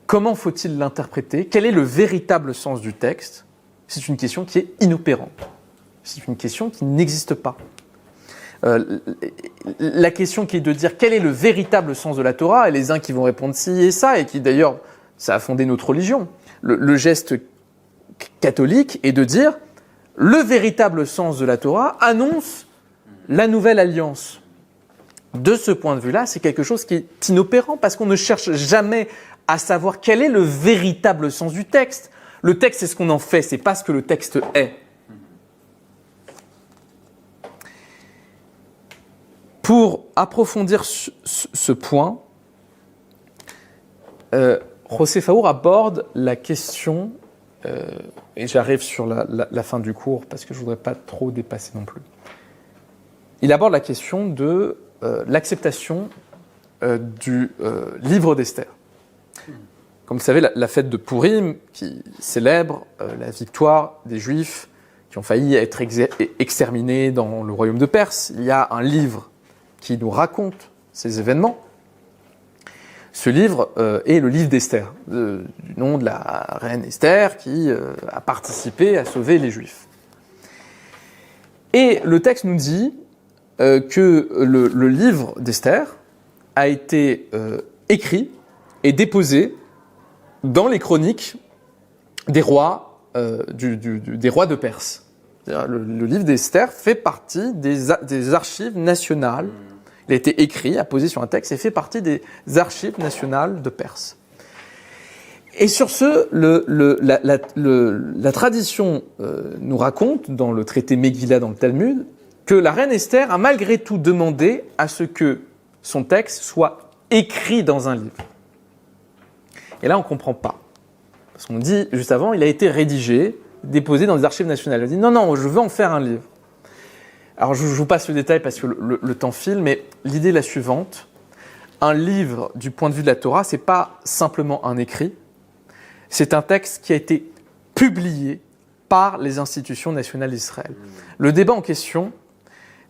comment faut-il l'interpréter ? Quel est le véritable sens du texte ? C'est une question qui est inopérante. C'est une question qui n'existe pas. La question qui est de dire quel est le véritable sens de la Torah, et les uns qui vont répondre ci et ça, et qui d'ailleurs, ça a fondé notre religion. Le geste catholique est de dire le véritable sens de la Torah annonce la nouvelle alliance. De ce point de vue-là, c'est quelque chose qui est inopérant parce qu'on ne cherche jamais à savoir quel est le véritable sens du texte. Le texte, c'est ce qu'on en fait, c'est pas ce que le texte est. Pour approfondir ce point, José Faour aborde la question, et j'arrive sur la fin du cours parce que je ne voudrais pas trop dépasser non plus. Il aborde la question de l'acceptation du livre d'Esther. Comme vous savez, la fête de Pourim, qui célèbre la victoire des Juifs qui ont failli être exterminés dans le royaume de Perse, il y a un livre qui nous raconte ces événements. Ce livre est le livre d'Esther, du nom de la reine Esther qui a participé à sauver les Juifs. Et le texte nous dit que le livre d'Esther a été écrit et déposé dans les chroniques des rois, des rois de Perse. Le livre d'Esther fait partie des archives nationales. Il a été écrit, apposé sur un texte et fait partie des archives nationales de Perse. Et sur ce, la tradition nous raconte, dans le traité Megillah dans le Talmud, que la reine Esther a malgré tout demandé à ce que son texte soit écrit dans un livre. Et là, on ne comprend pas. Parce qu'on dit, juste avant, il a été rédigé, déposé dans les archives nationales. Elle dit, non, je veux en faire un livre. Alors, je vous passe le détail parce que le temps file, mais l'idée est la suivante. Un livre, du point de vue de la Torah, ce n'est pas simplement un écrit. C'est un texte qui a été publié par les institutions nationales d'Israël. Le débat en question,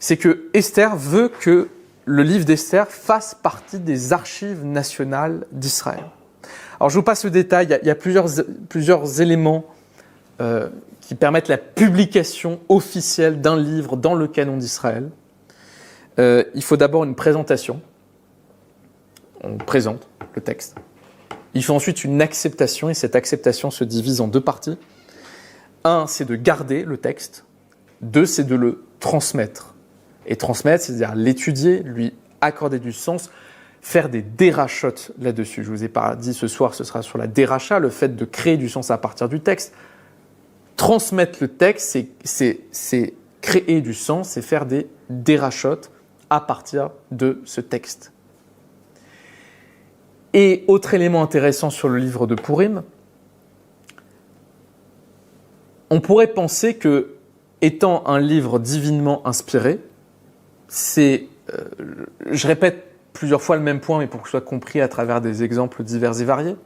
c'est que Esther veut que le livre d'Esther fasse partie des archives nationales d'Israël. Alors, je vous passe le détail. Il y a plusieurs éléments qui permettent la publication officielle d'un livre dans le canon d'Israël. Il faut d'abord une présentation. On présente le texte. Il faut ensuite une acceptation, et cette acceptation se divise en deux parties. Un, c'est de garder le texte. Deux, c'est de le transmettre. Et transmettre, c'est-à-dire l'étudier, lui accorder du sens, faire des dérachotes là-dessus. Je vous ai pas dit ce soir, ce sera sur la déracha, le fait de créer du sens à partir du texte. Transmettre le texte, c'est créer du sens, c'est faire des dérachotes à partir de ce texte. Et autre élément intéressant sur le livre de Pourim, on pourrait penser que, étant un livre divinement inspiré, je répète plusieurs fois le même point, mais pour que ce soit compris à travers des exemples divers et variés,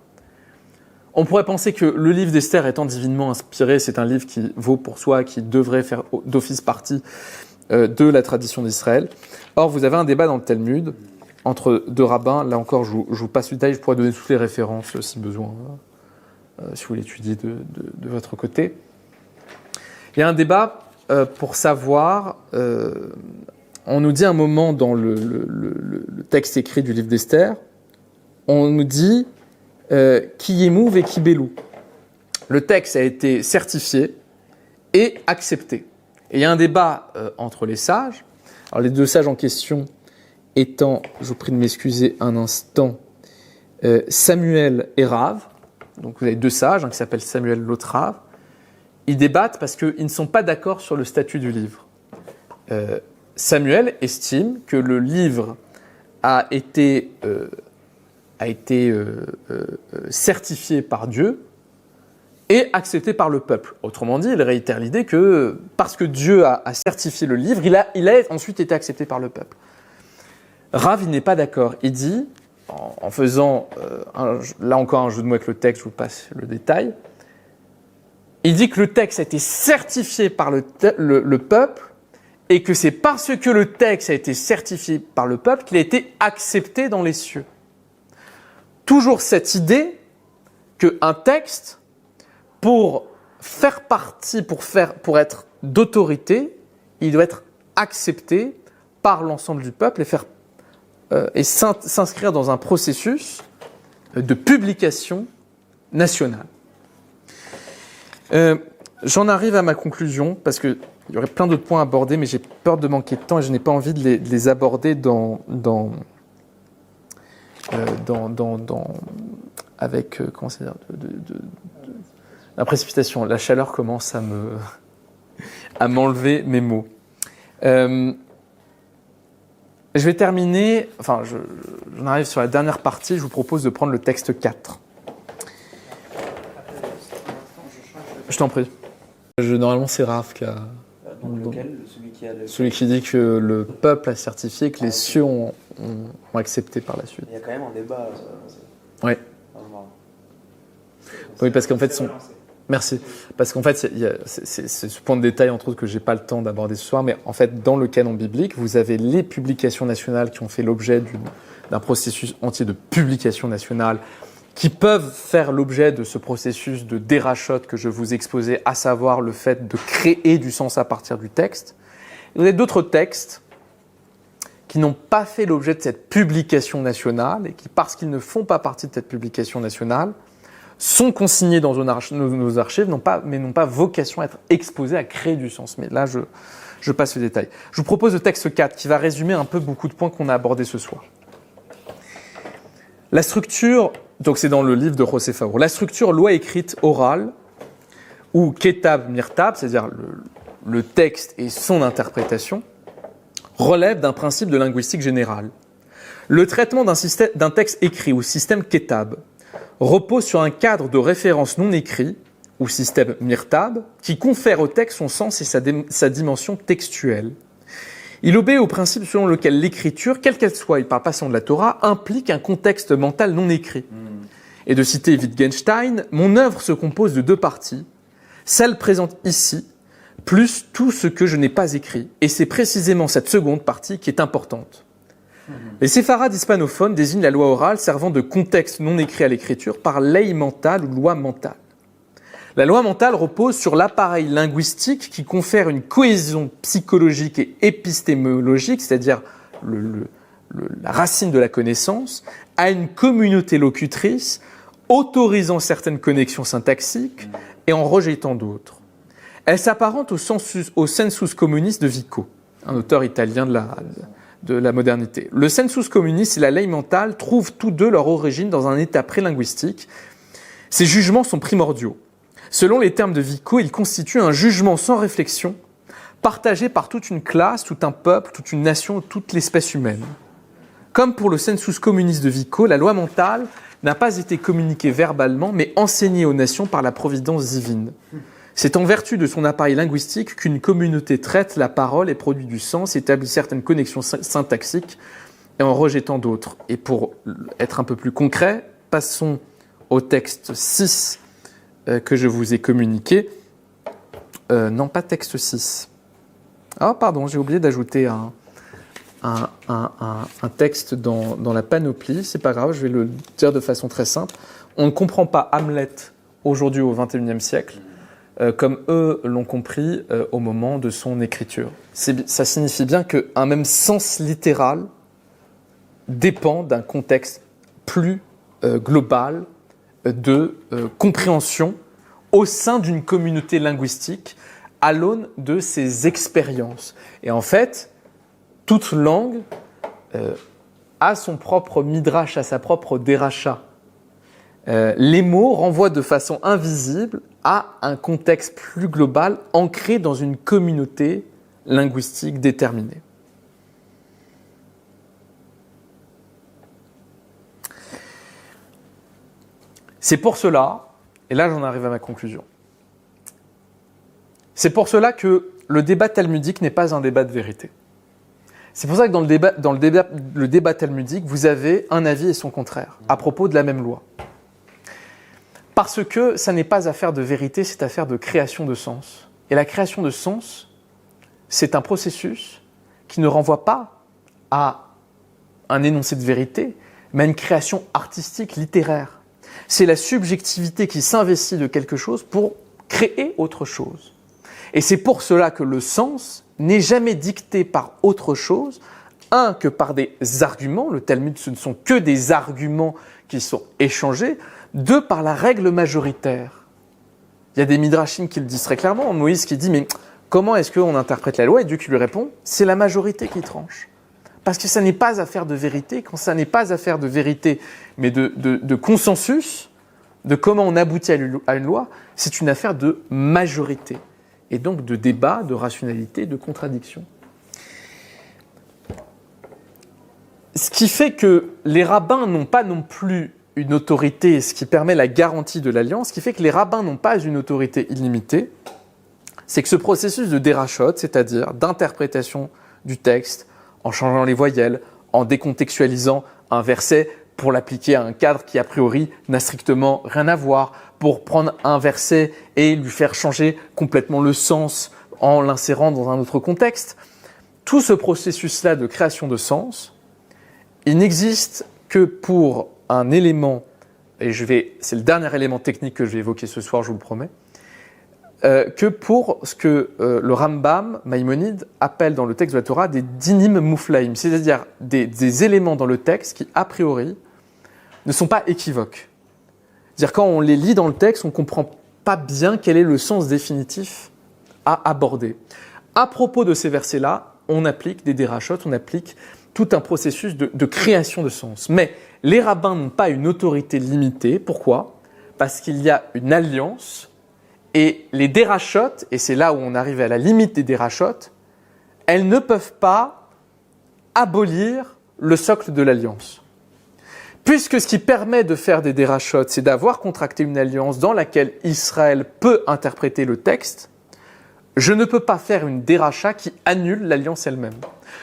on pourrait penser que le livre d'Esther étant divinement inspiré, c'est un livre qui vaut pour soi, qui devrait faire d'office partie de la tradition d'Israël. Or, vous avez un débat dans le Talmud entre deux rabbins. Là encore, je vous passe le détail, je pourrais donner toutes les références si besoin, si vous l'étudiez de votre côté. Il y a un débat pour savoir, on nous dit un moment dans le texte écrit du livre d'Esther, on nous dit qui yemouv et qui belou. Le texte a été certifié et accepté. Et il y a un débat entre les sages. Alors les deux sages en question étant, je vous prie de m'excuser un instant, Samuel et Rav. Donc vous avez deux sages, un qui s'appelle Samuel, l'autre Rav. Ils débattent parce qu'ils ne sont pas d'accord sur le statut du livre. Samuel estime que le livre a été certifié par Dieu et accepté par le peuple. Autrement dit, il réitère l'idée que parce que Dieu a certifié le livre, il a ensuite été accepté par le peuple. Rav, il n'est pas d'accord. Il dit, en faisant, là encore un jeu de mots avec le texte, je vous passe le détail, il dit que le texte a été certifié par le peuple et que c'est parce que le texte a été certifié par le peuple qu'il a été accepté dans les cieux. Toujours cette idée qu'un texte, pour faire partie, pour être d'autorité, il doit être accepté par l'ensemble du peuple et s'inscrire dans un processus de publication nationale. J'en arrive à ma conclusion, parce qu'il y aurait plein d'autres points à aborder, mais j'ai peur de manquer de temps et je n'ai pas envie de les aborder avec comment ça dire, la précipitation. La chaleur commence à m'enlever mes mots. Je vais terminer, j'en arrive sur la dernière partie, je vous propose de prendre le texte 4. Je t'en prie. Normalement, c'est Rav qui a... Donc lequel? Celui qui dit que le peuple a certifié, que les cieux ont accepté par la suite. Il y a quand même un débat. Oui. Oui, parce qu'en fait, merci. Parce qu'en fait, c'est ce point de détail, entre autres, que je n'ai pas le temps d'aborder ce soir, mais en fait, dans le canon biblique, vous avez les publications nationales qui ont fait l'objet d'un processus entier de publication nationale, qui peuvent faire l'objet de ce processus de dérachote que je vous exposais, à savoir le fait de créer du sens à partir du texte. Et vous avez d'autres textes qui n'ont pas fait l'objet de cette publication nationale et qui, parce qu'ils ne font pas partie de cette publication nationale, sont consignés dans nos archives, mais n'ont pas vocation à être exposés, à créer du sens. Mais là, je passe le détail. Je vous propose le texte 4 qui va résumer un peu beaucoup de points qu'on a abordés ce soir. La structure, donc c'est dans le livre de José Faour, la structure loi écrite orale, ou ketab mirtab, c'est-à-dire le texte et son interprétation, relève d'un principe de linguistique générale. Le traitement d'un texte écrit ou système ketab repose sur un cadre de référence non écrit, ou système mirtab, qui confère au texte son sens et sa dimension textuelle. Il obéit au principe selon lequel l'écriture, quelle qu'elle soit, il parle pas seulement de la Torah, implique un contexte mental non écrit. Et de citer Wittgenstein, mon œuvre se compose de deux parties, celle présente ici, plus tout ce que je n'ai pas écrit. Et c'est précisément cette seconde partie qui est importante. Les séfarades hispanophones désignent la loi orale servant de contexte non écrit à l'écriture par lei mentale ou loi mentale. La loi mentale repose sur l'appareil linguistique qui confère une cohésion psychologique et épistémologique, c'est-à-dire la racine de la connaissance, à une communauté locutrice, autorisant certaines connexions syntaxiques et en rejetant d'autres. Elle s'apparente au sensus communis de Vico, un auteur italien de la modernité. Le sensus communis et la lei mentale trouvent tous deux leur origine dans un état prélinguistique. Ces jugements sont primordiaux. Selon les termes de Vico, ils constituent un jugement sans réflexion, partagé par toute une classe, tout un peuple, toute une nation, toute l'espèce humaine. Comme pour le sensus communis de Vico, la loi mentale n'a pas été communiquée verbalement, mais enseignée aux nations par la providence divine. C'est en vertu de son appareil linguistique qu'une communauté traite la parole et produit du sens, établit certaines connexions syntaxiques et en rejetant d'autres. Et pour être un peu plus concret, passons au texte 6 que je vous ai communiqué. Non, pas texte 6. Ah, pardon, j'ai oublié d'ajouter un texte dans la panoplie. C'est pas grave, je vais le dire de façon très simple. On ne comprend pas Hamlet aujourd'hui au XXIe siècle comme eux l'ont compris au moment de son écriture. Ça signifie bien qu'un même sens littéral dépend d'un contexte plus global de compréhension au sein d'une communauté linguistique à l'aune de ses expériences. Et en fait, toute langue a son propre midrash, a sa propre déracha. Les mots renvoient de façon invisible à un contexte plus global ancré dans une communauté linguistique déterminée. C'est pour cela, et là j'en arrive à ma conclusion, c'est pour cela que le débat talmudique n'est pas un débat de vérité. C'est pour ça que dans le débat talmudique, vous avez un avis et son contraire à propos de la même loi. Parce que ça n'est pas affaire de vérité, c'est affaire de création de sens. Et la création de sens, c'est un processus qui ne renvoie pas à un énoncé de vérité, mais à une création artistique, littéraire. C'est la subjectivité qui s'investit de quelque chose pour créer autre chose. Et c'est pour cela que le sens n'est jamais dicté par autre chose, que par des arguments, le Talmud ce ne sont que des arguments qui sont échangés, par la règle majoritaire. Il y a des midrashim qui le disent très clairement, Moïse qui dit « mais comment est-ce qu'on interprète la loi ?» Et Dieu qui lui répond « c'est la majorité qui tranche ». Parce que ça n'est pas affaire de vérité, quand ça n'est pas affaire de vérité, mais de consensus, de comment on aboutit à une loi, c'est une affaire de majorité. Et donc de débat, de rationalité, de contradiction. Ce qui fait que les rabbins n'ont pas non plus une autorité, ce qui permet la garantie de l'alliance, ce qui fait que les rabbins n'ont pas une autorité illimitée, c'est que ce processus de dérachot, c'est-à-dire d'interprétation du texte, en changeant les voyelles, en décontextualisant un verset pour l'appliquer à un cadre qui a priori n'a strictement rien à voir, pour prendre un verset et lui faire changer complètement le sens en l'insérant dans un autre contexte. Tout ce processus-là de création de sens, il n'existe que pour un élément, et c'est le dernier élément technique que je vais évoquer ce soir, je vous le promets, que pour ce que le Rambam, Maïmonide, appelle dans le texte de la Torah des dinim muflaim, c'est-à-dire des éléments dans le texte qui, a priori, ne sont pas équivoques. C'est-à-dire quand on les lit dans le texte, on ne comprend pas bien quel est le sens définitif à aborder. À propos de ces versets-là, on applique des dérachotes, on applique tout un processus de création de sens. Mais les rabbins n'ont pas une autorité limitée. Pourquoi ? Parce qu'il y a une alliance et les dérachotes, et c'est là où on arrive à la limite des dérachotes, elles ne peuvent pas abolir le socle de l'alliance. Puisque ce qui permet de faire des dérachotes, c'est d'avoir contracté une alliance dans laquelle Israël peut interpréter le texte, je ne peux pas faire une déracha qui annule l'alliance elle-même.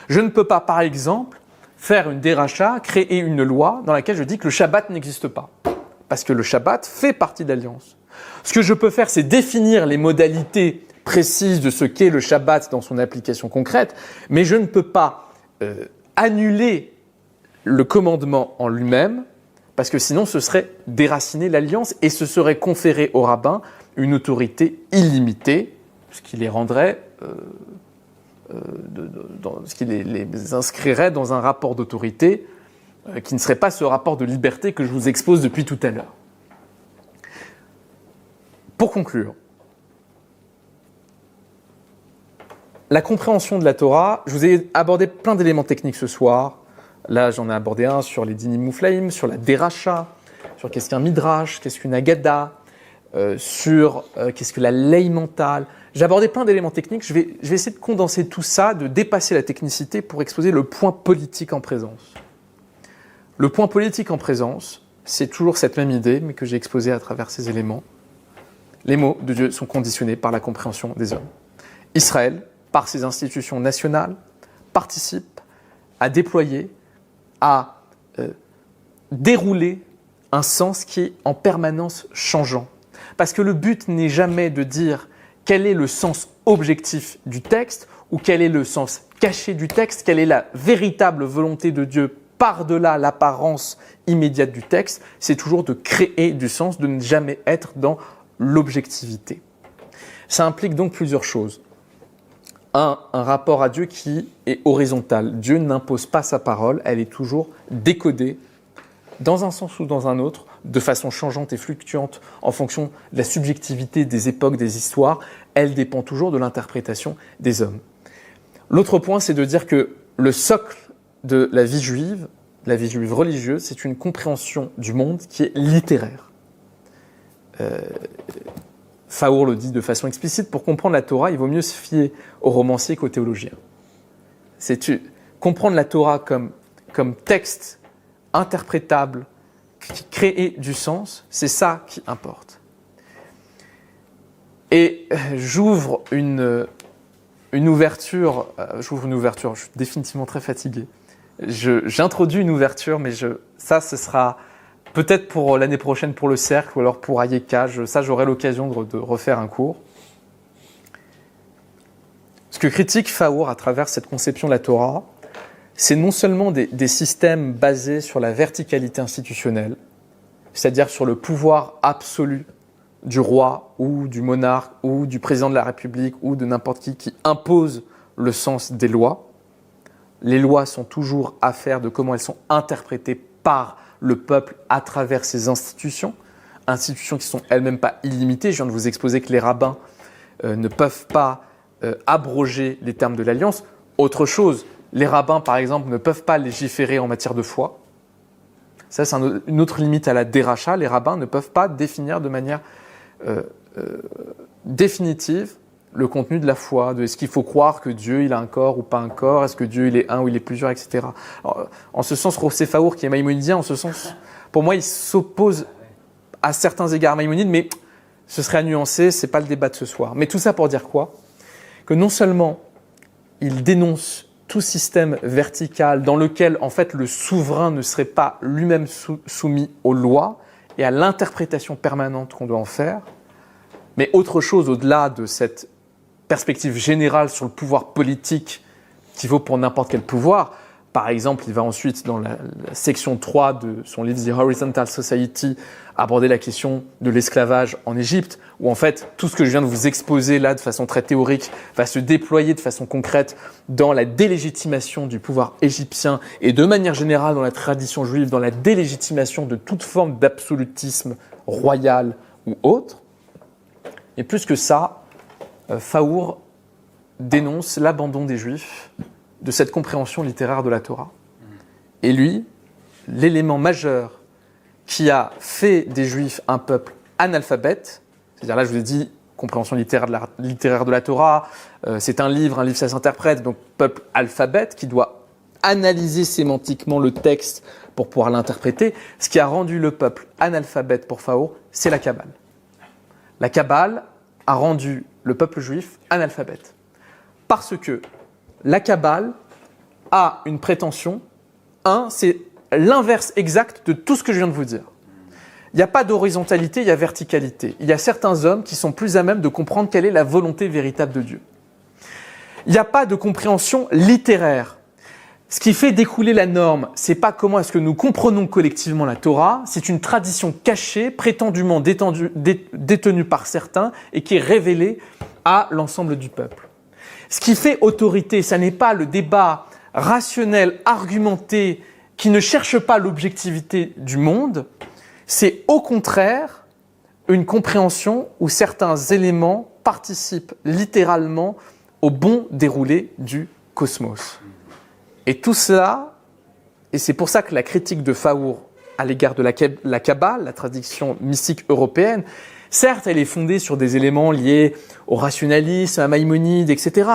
Je ne peux pas, par exemple, faire une déracha, créer une loi dans laquelle je dis que le Shabbat n'existe pas. Parce que le Shabbat fait partie de l'alliance. Ce que je peux faire, c'est définir les modalités précises de ce qu'est le Shabbat dans son application concrète, mais je ne peux pas annuler le commandement en lui-même, parce que sinon ce serait déraciner l'alliance et ce serait conférer aux rabbins une autorité illimitée, ce qui les rendrait, ce qui les inscrirait dans un rapport d'autorité qui ne serait pas ce rapport de liberté que je vous expose depuis tout à l'heure. Pour conclure, la compréhension de la Torah, je vous ai abordé plein d'éléments techniques ce soir. Là, j'en ai abordé un sur les dinim muflaim, sur la déracha, sur qu'est-ce qu'un midrash, qu'est-ce qu'une agada, sur qu'est-ce que la ley mentale. J'ai abordé plein d'éléments techniques. Je vais essayer de condenser tout ça, de dépasser la technicité pour exposer le point politique en présence. Le point politique en présence, c'est toujours cette même idée, mais que j'ai exposée à travers ces éléments. Les mots de Dieu sont conditionnés par la compréhension des hommes. Israël, par ses institutions nationales, participe à déployer, à dérouler un sens qui est en permanence changeant. Parce que le but n'est jamais de dire quel est le sens objectif du texte ou quel est le sens caché du texte, quelle est la véritable volonté de Dieu par-delà l'apparence immédiate du texte. C'est toujours de créer du sens, de ne jamais être dans l'objectivité. Ça implique donc plusieurs choses. Un rapport à Dieu qui est horizontal. Dieu n'impose pas sa parole, elle est toujours décodée dans un sens ou dans un autre, de façon changeante et fluctuante en fonction de la subjectivité des époques, des histoires. Elle dépend toujours de l'interprétation des hommes. L'autre point, c'est de dire que le socle de la vie juive religieuse, c'est une compréhension du monde qui est littéraire. Faour le dit de façon explicite, pour comprendre la Torah, il vaut mieux se fier aux romanciers qu'aux théologiens. Comprendre la Torah comme texte interprétable, qui crée du sens, c'est ça qui importe. Et j'ouvre une une ouverture, j'ouvre une ouverture, je suis définitivement très fatigué. J'introduis une ouverture, mais ça, ce sera peut-être pour l'année prochaine pour le cercle ou alors pour Ayeka. Ça, j'aurai l'occasion de refaire un cours. Ce que critique Faour à travers cette conception de la Torah, c'est non seulement des systèmes basés sur la verticalité institutionnelle, c'est-à-dire sur le pouvoir absolu du roi ou du monarque ou du président de la République ou de n'importe qui impose le sens des lois. Les lois sont toujours affaire de comment elles sont interprétées par le peuple à travers ces institutions qui sont elles-mêmes pas illimitées. Je viens de vous exposer que les rabbins ne peuvent pas abroger les termes de l'alliance. Autre chose, les rabbins, par exemple, ne peuvent pas légiférer en matière de foi. Ça, c'est une autre limite à la déracha. Les rabbins ne peuvent pas définir de manière définitive le contenu de la foi, de est-ce qu'il faut croire que Dieu il a un corps ou pas un corps, est-ce que Dieu il est un ou il est plusieurs, etc. Alors, en ce sens, Rossé Faour, qui est maïmonidien, en ce sens, pour moi, il s'oppose à certains égards à Maïmonide, mais ce serait à nuancer, c'est pas le débat de ce soir. Mais tout ça pour dire quoi ? Que non seulement il dénonce tout système vertical dans lequel, en fait, le souverain ne serait pas lui-même soumis aux lois et à l'interprétation permanente qu'on doit en faire, mais autre chose au-delà de cette perspective générale sur le pouvoir politique qui vaut pour n'importe quel pouvoir. Par exemple, il va ensuite, dans la section 3 de son livre The Horizontal Society, aborder la question de l'esclavage en Égypte, où en fait, tout ce que je viens de vous exposer là de façon très théorique va se déployer de façon concrète dans la délégitimation du pouvoir égyptien et de manière générale dans la tradition juive, dans la délégitimation de toute forme d'absolutisme royal ou autre. Et plus que ça, Faour dénonce l'abandon des Juifs de cette compréhension littéraire de la Torah. Et lui, l'élément majeur qui a fait des Juifs un peuple analphabète, c'est-à-dire là je vous ai dit, compréhension littéraire de la Torah, c'est un livre ça s'interprète, donc peuple alphabète qui doit analyser sémantiquement le texte pour pouvoir l'interpréter. Ce qui a rendu le peuple analphabète pour Faour, c'est la Kabbale. La Kabbale a rendu le peuple juif analphabète. Parce que la Kabbale a une prétention, c'est l'inverse exact de tout ce que je viens de vous dire. Il n'y a pas d'horizontalité, il y a verticalité. Il y a certains hommes qui sont plus à même de comprendre quelle est la volonté véritable de Dieu. Il n'y a pas de compréhension littéraire. Ce qui fait découler la norme, c'est pas comment est-ce que nous comprenons collectivement la Torah, c'est une tradition cachée, prétendument détenue par certains et qui est révélée à l'ensemble du peuple. Ce qui fait autorité, ça n'est pas le débat rationnel, argumenté, qui ne cherche pas l'objectivité du monde, c'est au contraire une compréhension où certains éléments participent littéralement au bon déroulé du cosmos. Et tout cela, et c'est pour ça que la critique de Faour à l'égard de la Kabbale, la tradition mystique européenne, certes, elle est fondée sur des éléments liés au rationalisme, à Maïmonide, etc.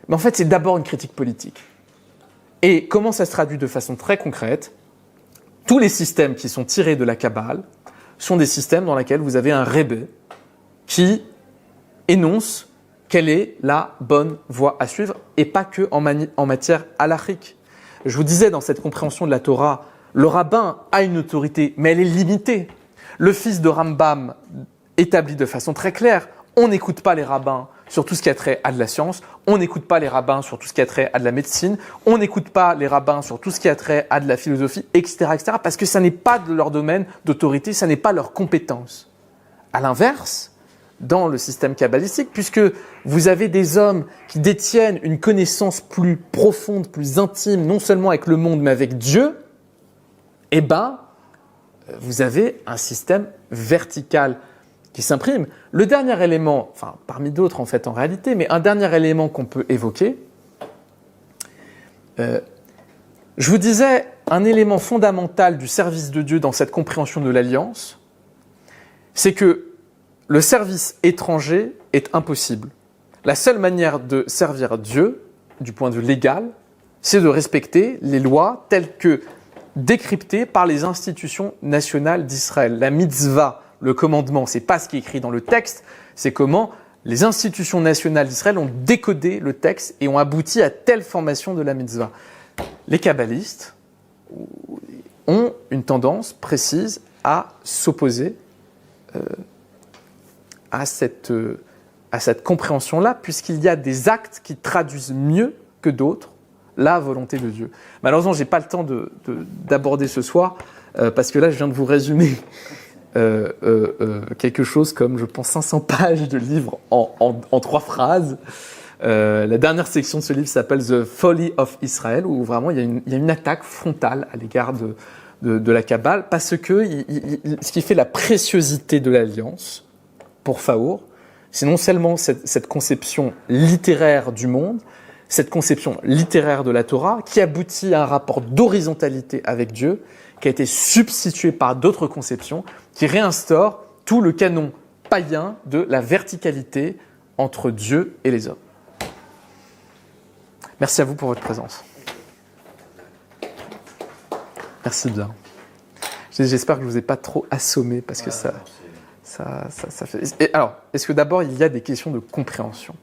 Mais en fait, c'est d'abord une critique politique. Et comment ça se traduit de façon très concrète ? Tous les systèmes qui sont tirés de la Kabbale sont des systèmes dans lesquels vous avez un Rebbe qui énonce quelle est la bonne voie à suivre, et pas que en matière halachique. Je vous disais, dans cette compréhension de la Torah, le rabbin a une autorité, mais elle est limitée. Le fils de Rambam établit de façon très claire, on n'écoute pas les rabbins sur tout ce qui a trait à de la science, on n'écoute pas les rabbins sur tout ce qui a trait à de la médecine, on n'écoute pas les rabbins sur tout ce qui a trait à de la philosophie, etc., parce que ça n'est pas de leur domaine d'autorité, ça n'est pas leur compétence. À l'inverse, dans le système kabbalistique, puisque vous avez des hommes qui détiennent une connaissance plus profonde, plus intime, non seulement avec le monde, mais avec Dieu, eh ben, vous avez un système vertical qui s'imprime. Le dernier élément, enfin, parmi d'autres en fait en réalité, mais un dernier élément qu'on peut évoquer, je vous disais, un élément fondamental du service de Dieu dans cette compréhension de l'alliance, c'est que le service étranger est impossible. La seule manière de servir Dieu, du point de vue légal, c'est de respecter les lois telles que décryptées par les institutions nationales d'Israël. La mitzvah, le commandement, c'est pas ce qui est écrit dans le texte, c'est comment les institutions nationales d'Israël ont décodé le texte et ont abouti à telle formation de la mitzvah. Les kabbalistes ont une tendance précise à s'opposer à cette compréhension-là, puisqu'il y a des actes qui traduisent mieux que d'autres la volonté de Dieu. Malheureusement, je n'ai pas le temps d'aborder ce soir, parce que là, je viens de vous résumer quelque chose comme, je pense, 500 pages de livre en 3 phrases. La dernière section de ce livre s'appelle The Folly of Israel, où vraiment il y a une attaque frontale à l'égard de la Kabbale, parce que ce qui fait la préciosité de l'alliance pour Faour, c'est non seulement cette conception littéraire du monde, cette conception littéraire de la Torah, qui aboutit à un rapport d'horizontalité avec Dieu, qui a été substitué par d'autres conceptions, qui réinstaure tout le canon païen de la verticalité entre Dieu et les hommes. Merci à vous pour votre présence. Merci bien. J'espère que je ne vous ai pas trop assommé, parce que ça fait... Et alors, est-ce que d'abord, il y a des questions de compréhension ?